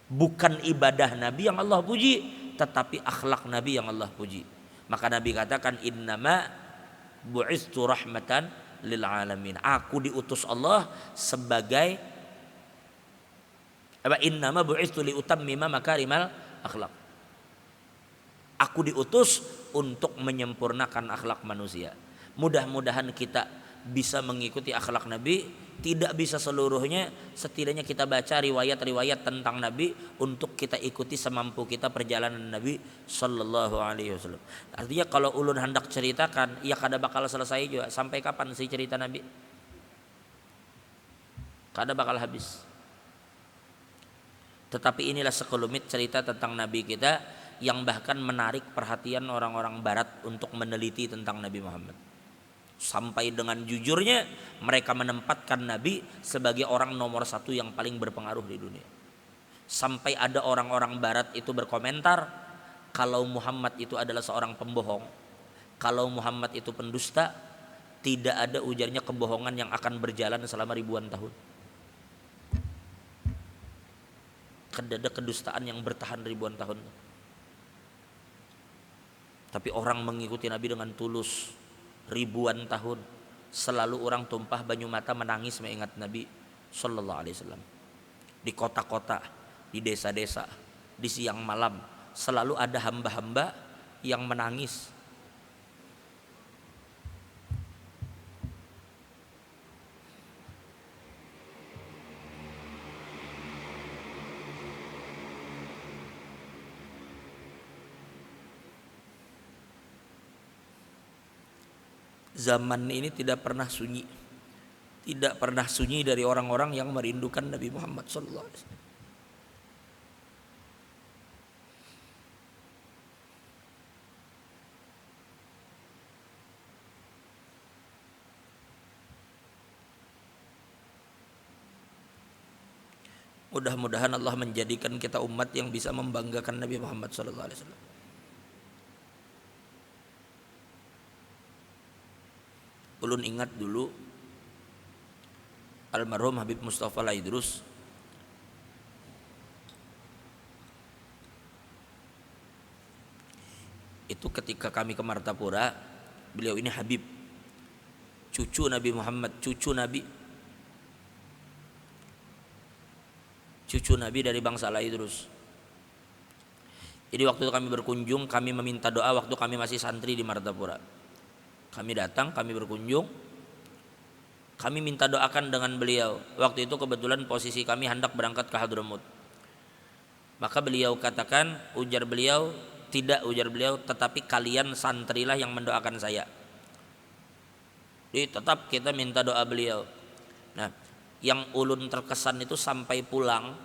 Bukan ibadah Nabi yang Allah puji, tetapi akhlak Nabi yang Allah puji. Maka Nabi katakan, innama bu'istu rahmatan lil alamin. Aku diutus Allah sebagai innama bu'istu li utammima makarimal akhlak. Aku diutus untuk menyempurnakan akhlak manusia. Mudah-mudahan kita bisa mengikuti akhlak Nabi. Tidak bisa seluruhnya, setidaknya kita baca riwayat-riwayat tentang Nabi untuk kita ikuti semampu kita perjalanan Nabi Sallallahu Alaihi Wasallam. Artinya kalau ulun hendak ceritakan, ya kada bakal selesai juga. Sampai kapan sih cerita Nabi? Kada bakal habis. Tetapi inilah sekelumit cerita tentang Nabi kita yang bahkan menarik perhatian orang-orang Barat untuk meneliti tentang Nabi Muhammad. Sampai dengan jujurnya mereka menempatkan Nabi sebagai orang nomor satu yang paling berpengaruh di dunia. Sampai ada orang-orang barat itu berkomentar, kalau Muhammad itu adalah seorang pembohong, kalau Muhammad itu pendusta, tidak ada ujarnya kebohongan yang akan berjalan selama ribuan tahun. Ada kedustaan yang bertahan ribuan tahun. Tapi orang mengikuti Nabi dengan tulus ribuan tahun. Selalu orang tumpah banyu mata menangis mengingat Nabi Sallallahu Alaihi Wasallam. Di kota-kota, di desa-desa, di siang malam selalu ada hamba-hamba yang menangis. Zaman ini tidak pernah sunyi. Tidak pernah sunyi dari orang-orang yang merindukan Nabi Muhammad sallallahu alaihi wasallam. Mudah-mudahan Allah menjadikan kita umat yang bisa membanggakan Nabi Muhammad sallallahu alaihi wasallam. Ulun ingat dulu almarhum Habib Mustafa Laidrus itu ketika kami ke Martapura, beliau ini Habib, cucu Nabi Muhammad, cucu Nabi dari bangsa Laidrus. Jadi waktu itu kami berkunjung, kami meminta doa waktu kami masih santri di Martapura. Kami datang, kami berkunjung, kami minta doakan dengan beliau. Waktu itu kebetulan posisi kami hendak berangkat ke Hadramut. Maka beliau katakan, ujar beliau, tetapi kalian santrilah yang mendoakan saya. Jadi tetap kita minta doa beliau. Nah, yang ulun terkesan itu sampai pulang,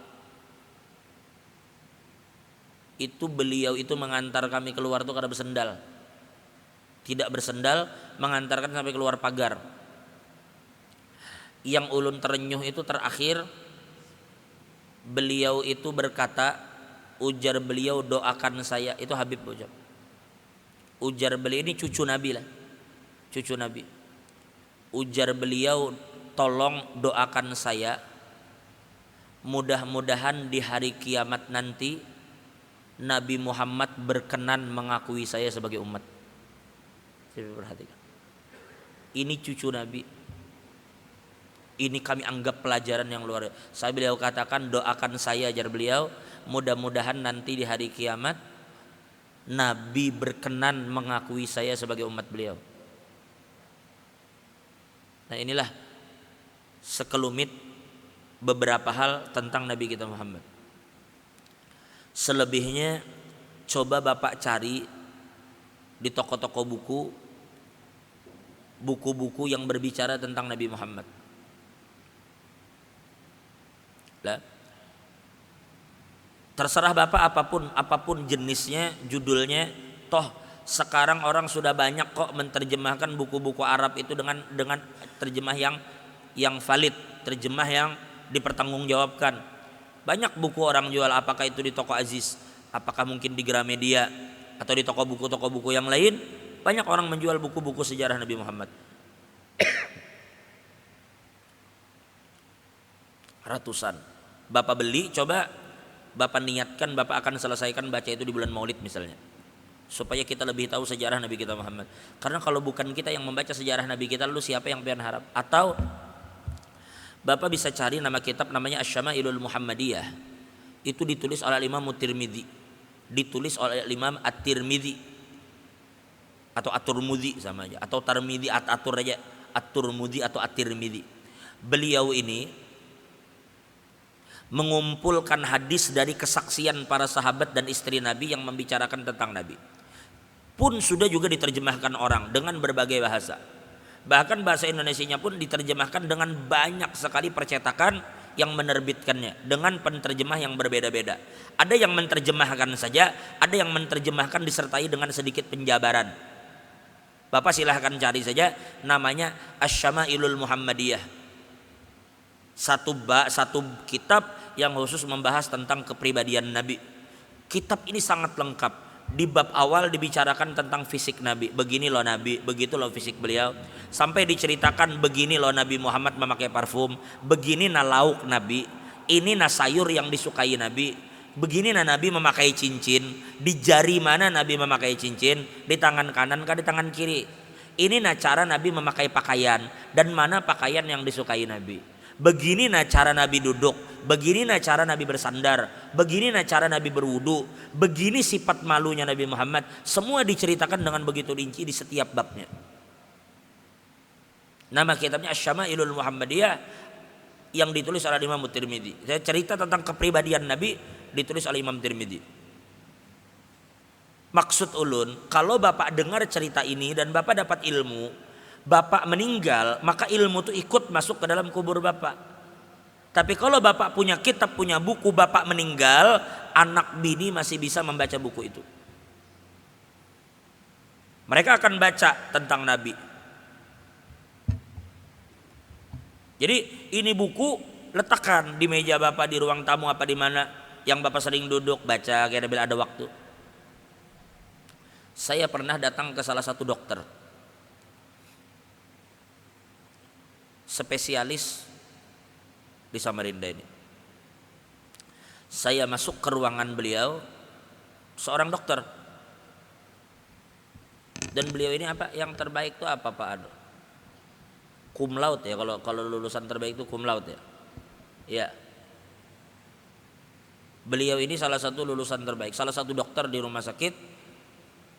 itu beliau itu mengantar kami keluar tuh karena bersendal. Tidak bersendal, mengantarkan sampai keluar pagar. Yang ulun terenyuh itu terakhir beliau itu berkata, ujar beliau, doakan saya. Itu Habib ujar. Ujar beliau ini cucu Nabi lah, cucu Nabi. Ujar beliau, tolong doakan saya, mudah-mudahan di hari kiamat nanti Nabi Muhammad berkenan mengakui saya sebagai umat. Saya perhatikan. Ini cucu Nabi. Ini kami anggap pelajaran yang luar biasa. Saya beliau katakan, doakan saya, ajar beliau, mudah-mudahan nanti di hari kiamat Nabi berkenan mengakui saya sebagai umat beliau. Nah, inilah sekelumit beberapa hal tentang Nabi kita Muhammad. Selebihnya coba Bapak cari di toko-toko buku-buku yang berbicara tentang Nabi Muhammad. Lah, terserah Bapak apapun jenisnya, judulnya, toh sekarang orang sudah banyak kok menerjemahkan buku-buku Arab itu dengan terjemah yang valid, terjemah yang dipertanggungjawabkan. Banyak buku orang jual, apakah itu di toko Aziz, apakah mungkin di Gramedia atau di toko buku yang lain, banyak orang menjual buku-buku sejarah Nabi Muhammad. Ratusan. Bapak beli, coba Bapak niatkan Bapak akan selesaikan baca itu di bulan Maulid misalnya, supaya kita lebih tahu sejarah Nabi kita Muhammad. Karena kalau bukan kita yang membaca sejarah Nabi kita, lalu siapa yang pian harap? Atau Bapak bisa cari nama kitab namanya Asy-Syama'ilul Muhammadiyah. Itu ditulis oleh Imam Tirmidzi, ditulis oleh Imam At-Tirmidzi atau At-Turmudzi sama aja, atau Tirmidzi At-Atur aja, At-Turmudzi atau At-Tirmidzi. Beliau ini mengumpulkan hadis dari kesaksian para sahabat dan istri Nabi yang membicarakan tentang Nabi. Pun sudah juga diterjemahkan orang dengan berbagai bahasa. Bahkan bahasa Indonesianya pun diterjemahkan dengan banyak sekali percetakan yang menerbitkannya dengan penerjemah yang berbeda-beda. Ada yang menerjemahkan saja, ada yang menerjemahkan disertai dengan sedikit penjabaran. Bapak silahkan cari saja, namanya Asy-Syama'ilul Muhammadiyah. Satu kitab yang khusus membahas tentang kepribadian Nabi. Kitab ini sangat lengkap. Di bab awal dibicarakan tentang fisik Nabi. Begini loh Nabi, begitu loh fisik beliau. Sampai diceritakan begini loh Nabi Muhammad memakai parfum, begini nah lauk Nabi, ini nah sayur yang disukai Nabi, begini nah Nabi memakai cincin, di jari mana Nabi memakai cincin, di tangan kanan kah di tangan kiri. Ini nah cara Nabi memakai pakaian dan mana pakaian yang disukai Nabi. Begini nah cara Nabi duduk, begini nah cara Nabi bersandar, begini nah cara Nabi berwudu, begini sifat malunya Nabi Muhammad. Semua diceritakan dengan begitu rinci di setiap babnya. Nama kitabnya Asy-Syama'ilul Muhammadiyah yang ditulis oleh Imam Tirmidzi. Saya cerita tentang kepribadian Nabi ditulis oleh Imam Tirmidzi. Maksud ulun, kalau Bapak dengar cerita ini dan Bapak dapat ilmu, Bapak meninggal, maka ilmu itu ikut masuk ke dalam kubur Bapak. Tapi kalau Bapak punya kitab, punya buku, Bapak meninggal, anak bini masih bisa membaca buku itu. Mereka akan baca tentang Nabi. Jadi ini buku letakkan di meja Bapak, di ruang tamu apa di mana yang Bapak sering duduk baca kira-kira ada waktu. Saya pernah datang ke salah satu dokter spesialis di Samarinda ini. Saya masuk ke ruangan beliau, seorang dokter. Dan beliau ini apa? Yang terbaik itu apa Pak Ado? Cum laude ya, kalau lulusan terbaik itu cum laude ya. Ya. Beliau ini salah satu lulusan terbaik, salah satu dokter di rumah sakit,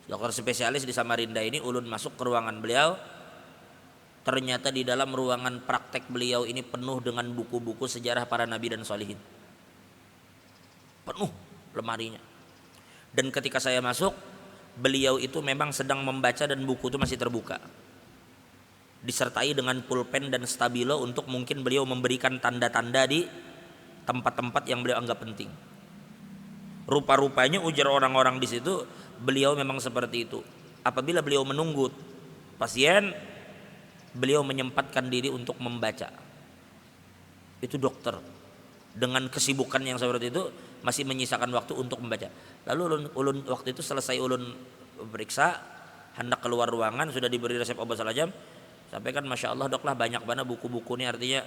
dokter spesialis di Samarinda ini. Ulun masuk ke ruangan beliau. Ternyata di dalam ruangan praktek beliau ini penuh dengan buku-buku sejarah para nabi dan sholihin. Penuh lemarinya. Dan ketika saya masuk, beliau itu memang sedang membaca dan buku itu masih terbuka. Disertai dengan pulpen dan stabilo untuk mungkin beliau memberikan tanda-tanda di tempat-tempat yang beliau anggap penting. Rupa-rupanya ujar orang-orang di situ, beliau memang seperti itu. Apabila beliau menunggu pasien, beliau menyempatkan diri untuk membaca. Itu dokter dengan kesibukan yang seperti itu masih menyisakan waktu untuk membaca. Lalu ulun waktu itu selesai ulun periksa, hendak keluar ruangan, sudah diberi resep obat salajam. Sampaikan Masya Allah dok lah banyak banget buku-buku ini, artinya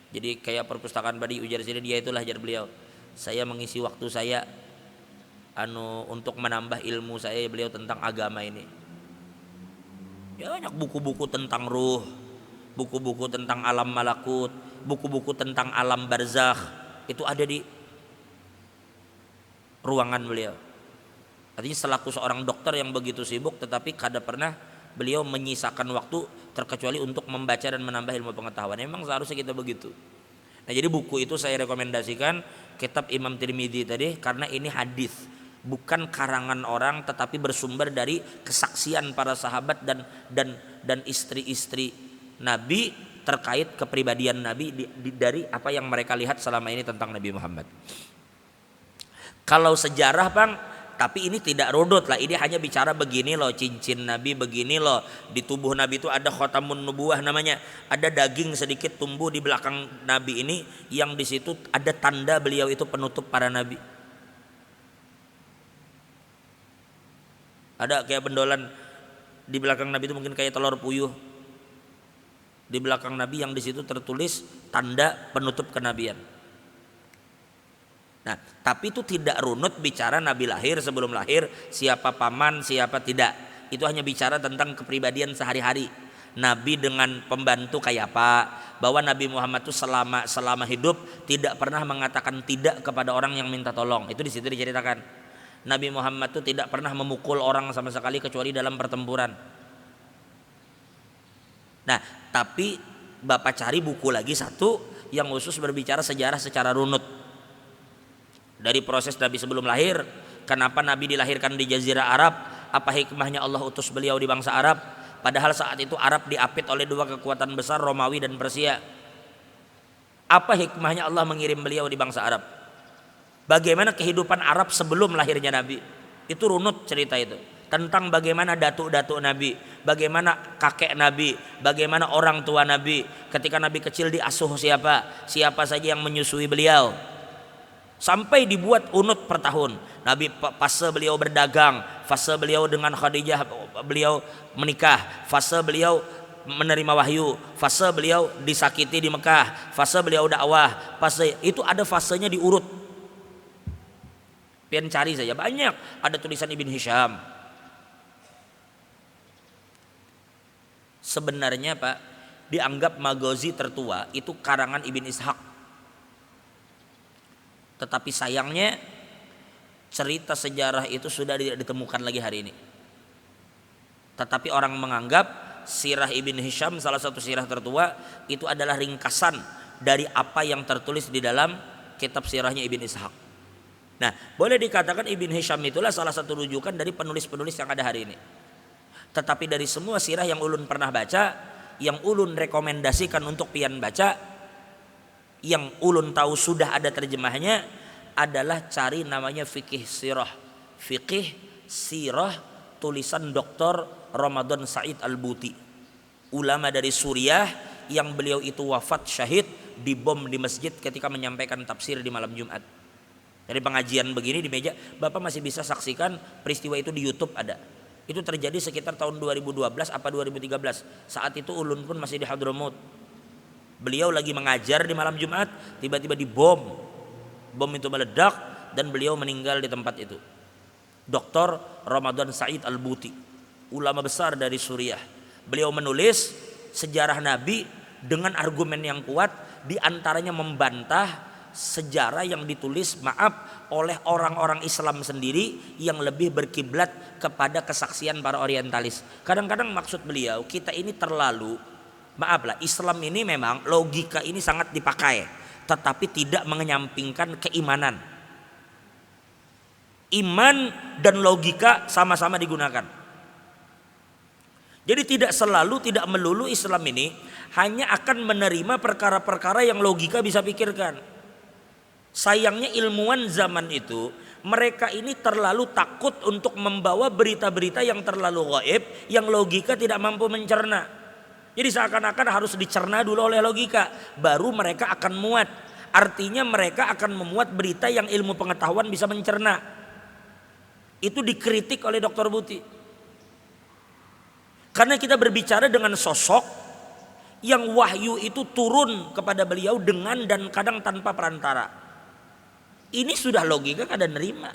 jadi kayak perpustakaan badi ujar sini. Dia itulah ajar beliau. Saya mengisi waktu saya untuk menambah ilmu saya beliau tentang agama ini. Ya banyak buku-buku tentang ruh, buku-buku tentang alam malakut, buku-buku tentang alam barzakh, itu ada di ruangan beliau. Artinya selaku seorang dokter yang begitu sibuk, tetapi kada pernah beliau menyisakan waktu terkecuali untuk membaca dan menambah ilmu pengetahuan. Memang seharusnya kita begitu. Nah jadi buku itu saya rekomendasikan, kitab Imam Tirmidzi tadi, karena ini hadis. Bukan karangan orang tetapi bersumber dari kesaksian para sahabat dan istri-istri Nabi terkait kepribadian Nabi dari apa yang mereka lihat selama ini tentang Nabi Muhammad. Kalau sejarah Bang, tapi ini tidak runut lah, ini hanya bicara begini loh cincin Nabi, begini loh di tubuh Nabi itu ada khotamun nubuwah namanya, ada daging sedikit tumbuh di belakang Nabi ini yang di situ ada tanda beliau itu penutup para Nabi. Ada kayak bendolan di belakang Nabi itu mungkin kayak telur puyuh di belakang Nabi yang di situ tertulis tanda penutup kenabian. Nah, tapi itu tidak runut bicara Nabi lahir, sebelum lahir, siapa paman, siapa tidak. Itu hanya bicara tentang kepribadian sehari-hari. Nabi dengan pembantu kayak apa, bahwa Nabi Muhammad itu selama hidup tidak pernah mengatakan tidak kepada orang yang minta tolong. Itu di situ diceritakan. Nabi Muhammad itu tidak pernah memukul orang sama sekali kecuali dalam pertempuran. Nah, tapi Bapak cari buku lagi satu yang khusus berbicara sejarah secara runut. Dari proses Nabi sebelum lahir, kenapa Nabi dilahirkan di Jazirah Arab, apa hikmahnya Allah utus beliau di bangsa Arab, padahal saat itu Arab diapit oleh dua kekuatan besar, Romawi dan Persia. Apa hikmahnya Allah mengirim beliau di bangsa Arab? Bagaimana kehidupan Arab sebelum lahirnya Nabi? Itu runut cerita itu. tentang bagaimana datuk-datuk Nabi, bagaimana kakek Nabi, bagaimana orang tua Nabi, ketika Nabi kecil diasuh siapa saja yang menyusui beliau. Sampai dibuat unut per tahun. Nabi fase beliau berdagang, fase beliau dengan Khadijah beliau menikah, fase beliau menerima wahyu, fase beliau disakiti di Mekah, fase beliau dakwah, fase itu ada fasenya diurut. Pian cari saja banyak, ada tulisan Ibn Hisham. Sebenarnya Pak, dianggap Maghazi tertua itu karangan Ibn Ishaq. Tetapi sayangnya cerita sejarah itu sudah tidak ditemukan lagi hari ini. Tetapi orang menganggap sirah Ibn Hisham, salah satu sirah tertua, itu adalah ringkasan dari apa yang tertulis di dalam kitab sirahnya Ibn Ishaq. Nah, boleh dikatakan Ibn Hisham itulah salah satu rujukan dari penulis-penulis yang ada hari ini. Tetapi dari semua sirah yang ulun pernah baca, yang ulun rekomendasikan untuk pian baca, yang ulun tahu sudah ada terjemahnya, adalah cari namanya fikih sirah. Fikih sirah tulisan Dr. Ramadan Said Al-Buti, ulama dari Suriah yang beliau itu wafat syahid dibom di masjid ketika menyampaikan tafsir di malam Jumat. Dari pengajian begini di meja, Bapak masih bisa saksikan peristiwa itu di YouTube ada. Itu terjadi sekitar tahun 2012 apa 2013. Saat itu ulun pun masih di Hadramut. Beliau lagi mengajar di malam Jumat, tiba-tiba dibom. Bom itu meledak dan beliau meninggal di tempat itu. Dr. Ramadan Said Al-Buti, ulama besar dari Suriah. Beliau menulis sejarah Nabi dengan argumen yang kuat, diantaranya membantah sejarah yang ditulis oleh orang-orang Islam sendiri yang lebih berkiblat kepada kesaksian para orientalis. Kadang-kadang maksud beliau, kita ini terlalu, Islam ini memang logika ini sangat dipakai, tetapi tidak mengenyampingkan keimanan. Iman dan logika sama-sama digunakan. Jadi tidak melulu Islam ini hanya akan menerima perkara-perkara yang logika bisa pikirkan. Sayangnya ilmuwan zaman itu, mereka ini terlalu takut untuk membawa berita-berita yang terlalu gaib, yang logika tidak mampu mencerna. Jadi seakan-akan harus dicerna dulu oleh logika, baru mereka akan muat. Artinya mereka akan memuat berita yang ilmu pengetahuan bisa mencerna. Itu dikritik oleh Dr. Buti. Karena kita berbicara dengan sosok yang wahyu itu turun kepada beliau dengan dan kadang tanpa perantara. Ini sudah logika kada nerima.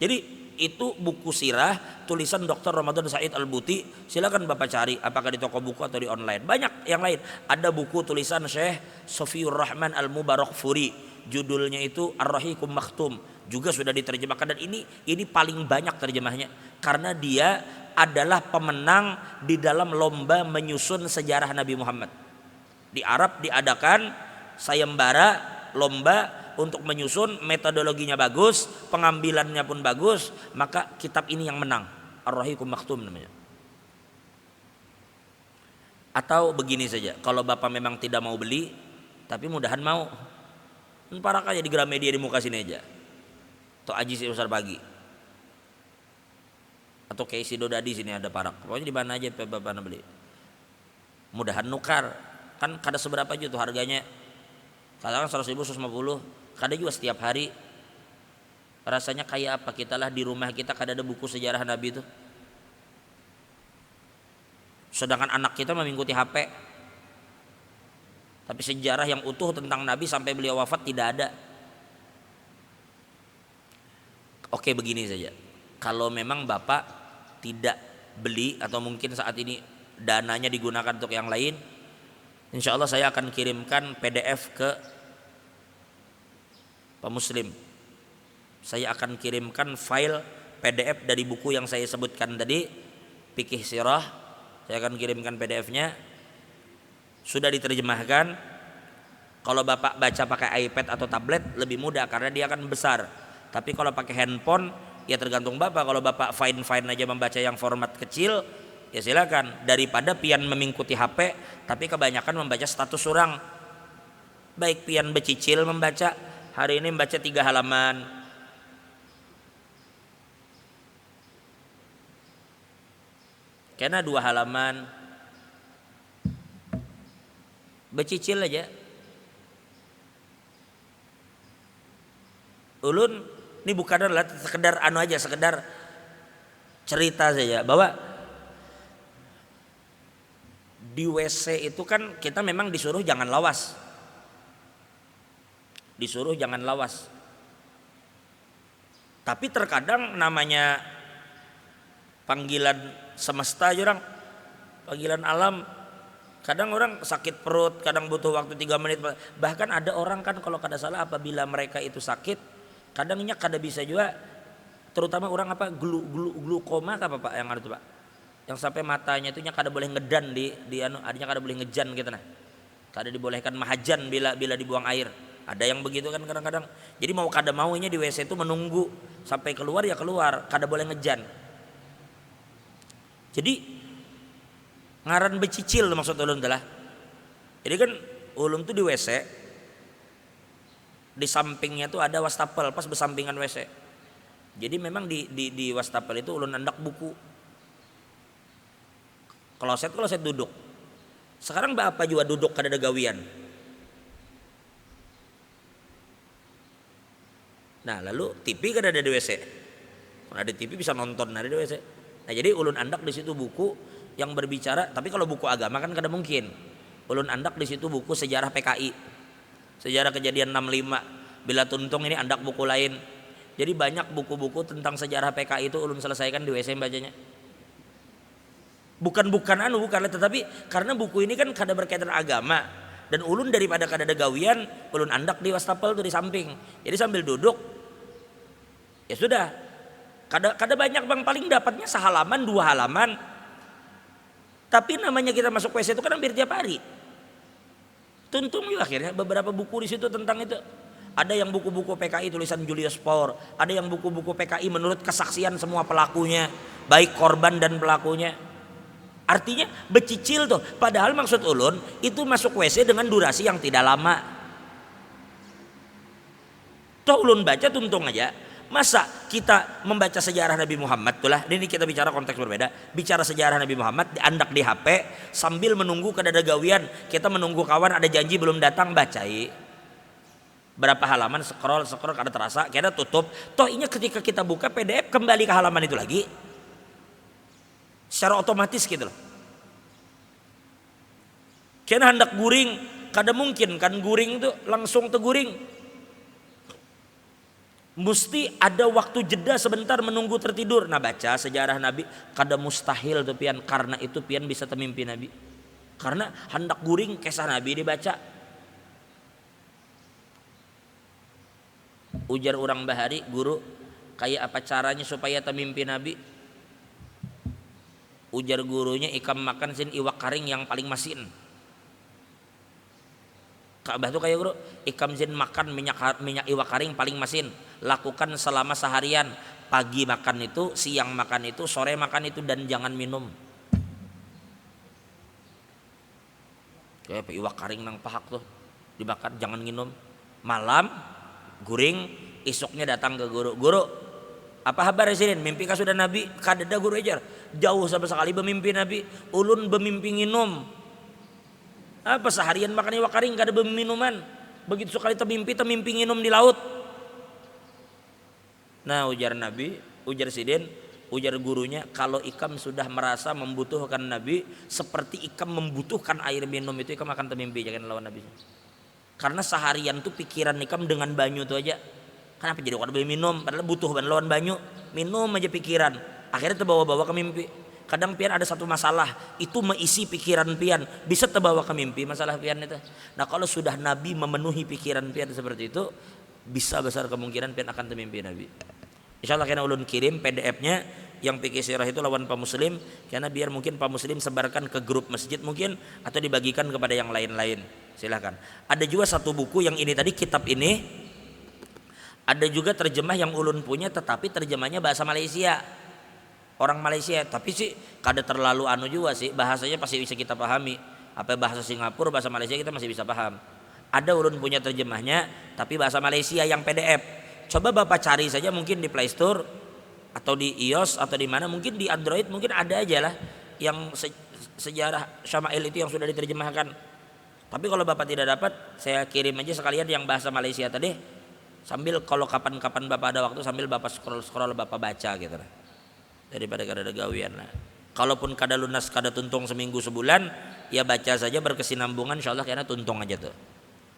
Jadi itu buku sirah tulisan Dr. Ramadan Said Al-Buti. Silakan Bapak cari apakah di toko buku atau di online. Banyak yang lain. Ada buku tulisan Syekh Sofiur Rahman Al-Mubarakfuri. Judulnya itu Ar-Rahiqum Maktum. Juga sudah diterjemahkan dan ini paling banyak terjemahnya karena dia adalah pemenang di dalam lomba menyusun sejarah Nabi Muhammad. Di Arab diadakan sayembara lomba untuk menyusun, metodologinya bagus, pengambilannya pun bagus, maka kitab ini yang menang. Ar-Rahiqum Maktum namanya. Atau begini saja, kalau Bapak memang tidak mau beli, tapi mudahan mau, parak aja di Gramedia di muka sini aja. Atau Aji si besar pagi. Atau kayak si Dodadi sini ada parak. Pokoknya di mana aja Bapak beli. Mudahan nukar. Kan kada seberapa aja tuh harganya. Katakan 100.000, 150, kada juga setiap hari. Rasanya kayak apa? Kita lah di rumah kita kada ada buku sejarah Nabi itu. Sedangkan anak kita mengikuti HP. Tapi sejarah yang utuh tentang Nabi sampai beliau wafat tidak ada. Oke, begini saja. Kalau memang Bapak tidak beli atau mungkin saat ini dananya digunakan untuk yang lain, insya Allah saya akan kirimkan PDF ke Pak Muslim. Saya akan kirimkan file PDF dari buku yang saya sebutkan tadi, Fikih Sirah. Saya akan kirimkan PDF-nya. Sudah diterjemahkan. Kalau Bapak baca pakai iPad atau tablet lebih mudah karena dia akan besar. Tapi kalau pakai handphone ya tergantung Bapak. Kalau Bapak fine-fine aja membaca yang format kecil, ya silakan. Daripada pian mengikuti HP tapi kebanyakan membaca status orang. Baik pian becicil membaca, hari ini membaca 3 halaman, Kena 2 halaman, becicil aja. Ulun ini bukanlah sekedar anu aja, sekedar cerita saja bahwa di WC itu kan kita memang disuruh jangan lawas. Disuruh jangan lawas. Tapi terkadang namanya panggilan semesta aja orang, panggilan alam. Kadang orang sakit perut, kadang butuh waktu 3 menit. Bahkan ada orang kan kalau kada salah apabila mereka itu sakit, kadangnya kada bisa juga, terutama orang apa glukoma apa Pak yang ada tuh Pak, yang sampai matanya itu kada boleh ngedan di anu, adanya kada boleh ngejan gitu nah, kada dibolehkan mahajan bila dibuang air. Ada yang begitu kan kadang-kadang. Jadi mau kada maunya di WC itu menunggu sampai keluar ya keluar, kada boleh ngejan. Jadi ngaran becicil maksud ulun adalah, jadi kan ulun tuh di WC, di sampingnya tuh ada wastafel pas bersampingan WC. Jadi memang di wastafel itu ulun andak buku. Kloset duduk. Sekarang apa juga duduk kada ada gawian. Nah lalu TV kada ada di WC. Kalau ada TV bisa nonton ada di WC. Nah jadi ulun andak di situ buku yang berbicara, tapi kalau buku agama kan kada mungkin. Ulun andak di situ buku sejarah PKI, sejarah kejadian 65. Bila tuntung ini andak buku lain. Jadi banyak buku-buku tentang sejarah PKI itu ulun selesaikan di WC bacanya. Bukan tetapi karena buku ini kan kada berkaitan agama, dan ulun daripada kada ada gawian, ulun andak di wastafel tuh di samping. Jadi sambil duduk ya sudah. Kada banyak bang, paling dapatnya sehalaman 2 halaman. Tapi namanya kita masuk WC itu kan hampir tiap hari. Tuntung juga akhirnya beberapa buku di situ tentang itu. Ada yang buku-buku PKI tulisan Julius Power, ada yang buku-buku PKI menurut kesaksian semua pelakunya, baik korban dan pelakunya. Artinya becicil tuh. Padahal maksud ulun itu masuk WC dengan durasi yang tidak lama. Toh ulun baca tuntung aja. Masa kita membaca sejarah Nabi Muhammad itulah, ini kita bicara konteks berbeda. Bicara sejarah Nabi Muhammad diandak di HP sambil menunggu kada ada gawian, kita menunggu kawan ada janji belum datang, bacai berapa halaman, scroll kada terasa, kita tutup. Toh ini ketika kita buka PDF kembali ke halaman itu lagi secara otomatis gitu loh. Kena hendak guring, kada mungkin kan guring itu langsung teguring. Mesti ada waktu jeda sebentar menunggu tertidur. Nah baca sejarah Nabi kada mustahil tuh pian, karena itu pian bisa temimpi Nabi. Karena hendak guring kisah Nabi dibaca. Ujar orang bahari, guru, kayak apa caranya supaya temimpi Nabi? Ujar gurunya, ikam makan sin iwak karing yang paling masin. Ka'bah tuh kayak guru, ikam sin makan minyak iwak karing paling masin. Lakukan selama seharian, pagi makan itu, siang makan itu, sore makan itu, dan jangan minum. Kayak iwak karing nang pahak tuh dibakar, jangan minum. Malam guring, isuknya datang ke guru. Guru, apa kabar sini? Mimpi kah sudah Nabi? Kadada guru ajar. Jauh sama sekali bermimpi Nabi. Ulun bermimpi minum. Apa seharian makan iwak karing kada berminuman. Begitu sekali temimpi minum di laut. Nah ujar Nabi, ujar Sidin, ujar gurunya, kalau ikam sudah merasa membutuhkan Nabi seperti ikam membutuhkan air minum itu, ikam akan temimpi, jangan lawan Nabi. Karena seharian tuh pikiran ikam dengan banyu tuh aja. Kenapa jadi kada boleh minum? Padahal butuh ban lawan banyu, minum aja pikiran. Akhirnya terbawa-bawa ke mimpi. Kadang pian ada satu masalah, itu mengisi pikiran pian, bisa terbawa ke mimpi masalah pian itu. Nah kalau sudah Nabi memenuhi pikiran pian seperti itu, bisa besar kemungkinan pian akan temimpi Nabi. Insyaallah kena ulun kirim PDF-nya yang fikih sirah itu lawan Pak Muslim, karena biar mungkin Pak Muslim sebarkan ke grup masjid mungkin, atau dibagikan kepada yang lain-lain. Silahkan. Ada juga satu buku yang ini tadi, kitab ini ada juga terjemah yang ulun punya, tetapi terjemahnya bahasa Malaysia, orang Malaysia, tapi sih kada terlalu anu juga sih, bahasanya pasti bisa kita pahami. Apa bahasa Singapura, bahasa Malaysia kita masih bisa paham. Ada ulun punya terjemahnya tapi bahasa Malaysia yang PDF. Coba Bapak cari saja mungkin di Play Store atau di iOS atau di mana, mungkin di Android mungkin ada aja lah. yang sejarah Syama'il itu yang sudah diterjemahkan. Tapi kalau Bapak tidak dapat, saya kirim aja sekalian yang bahasa Malaysia tadi. Sambil kalau kapan-kapan Bapak ada waktu, sambil Bapak scroll Bapak baca gitu lah. Daripada kada ada gawian lah. Kalaupun kada lunas kada tuntung seminggu sebulan, ya baca saja berkesinambungan, insyaallah karena tuntung aja tuh.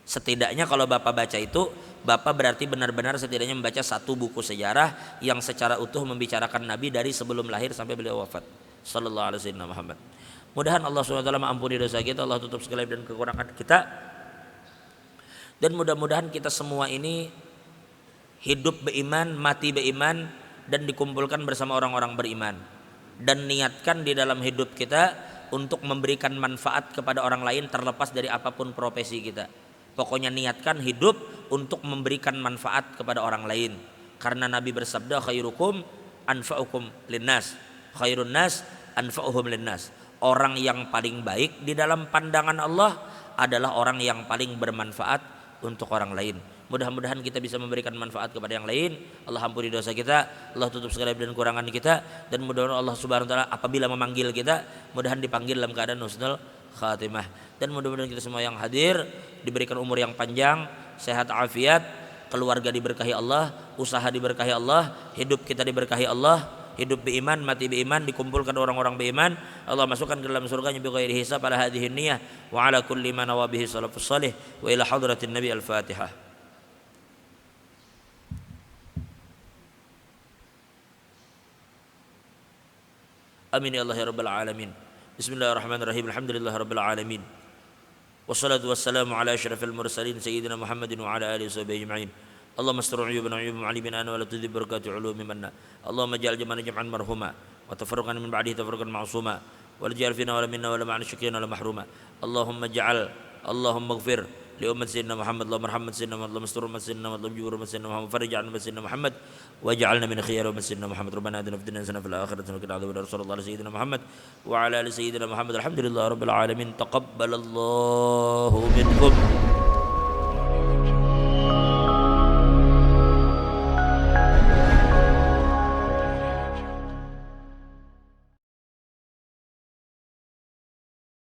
Setidaknya kalau Bapak baca itu, Bapak berarti benar-benar setidaknya membaca satu buku sejarah yang secara utuh membicarakan Nabi dari sebelum lahir sampai beliau wafat. Sallallahu alaihi wasallam Muhammad. Mudahan Allah SWT mengampuni dosa kita, Allah tutup segala dan kekurangan kita. Dan mudah-mudahan kita semua ini hidup beriman, mati beriman, dan dikumpulkan bersama orang-orang beriman. Dan niatkan di dalam hidup kita untuk memberikan manfaat kepada orang lain terlepas dari apapun profesi kita. Pokoknya niatkan hidup untuk memberikan manfaat kepada orang lain. Karena Nabi bersabda, khairukum anfa'ukum linnas, khairun nas anfa'uhum linnas. Orang yang paling baik di dalam pandangan Allah adalah orang yang paling bermanfaat untuk orang lain. Mudah-mudahan kita bisa memberikan manfaat kepada yang lain. Allah ampuni dosa kita, Allah tutup segala dan kurangan kita, dan mudah-mudahan Allah Subhanahu wa taala apabila memanggil kita, mudahan dipanggil dalam keadaan husnul khatimah. Dan mudah-mudahan kita semua yang hadir diberikan umur yang panjang, sehat afiat, keluarga diberkahi Allah, usaha diberkahi Allah, hidup kita diberkahi Allah. Hidup beriman, mati beriman, dikumpulkan orang-orang beriman. Allah masukkan ke dalam surganya bighairi hisab ala hadhihi niyyah wa ala kulli ma nawa bihi salafus salih wa ila hadratin nabi al-fatihah. Amin ya Allah ya rabbal alamin. Bismillahirrahmanirrahim. Alhamdulillah rabbil alamin. Wassalatu wassalamu ala asyrafil mursalin sayyidina Muhammadin wa ala alihi washabihi ajma'in. اللهم استر عيوبنا وعيوب معلمنا ولا تذهب بركات علوم منا. اللهم اجعل جمعنا جمعا مرحوما وتفرقنا من بعده تفرقا معصوما ولا تجعل فينا ولا منا ولا معنا شقيا ولا محروما. اللهم اغفر لأمة سيدنا محمد. اللهم ارحم سيدنا محمد. اللهم استر أمة سيدنا محمد. اللهم جبر أمة سيدنا محمد. فرج عن أمة سيدنا محمد واجعلنا من خيار أمة سيدنا محمد. ربنا آتنا في الدنيا حسنة وفي الآخرة حسنة وقنا عذاب النار. صلى الله على سيدنا محمد وعلى آل سيدنا محمد. الحمد لله رب العالمين. تقبل الله منكم.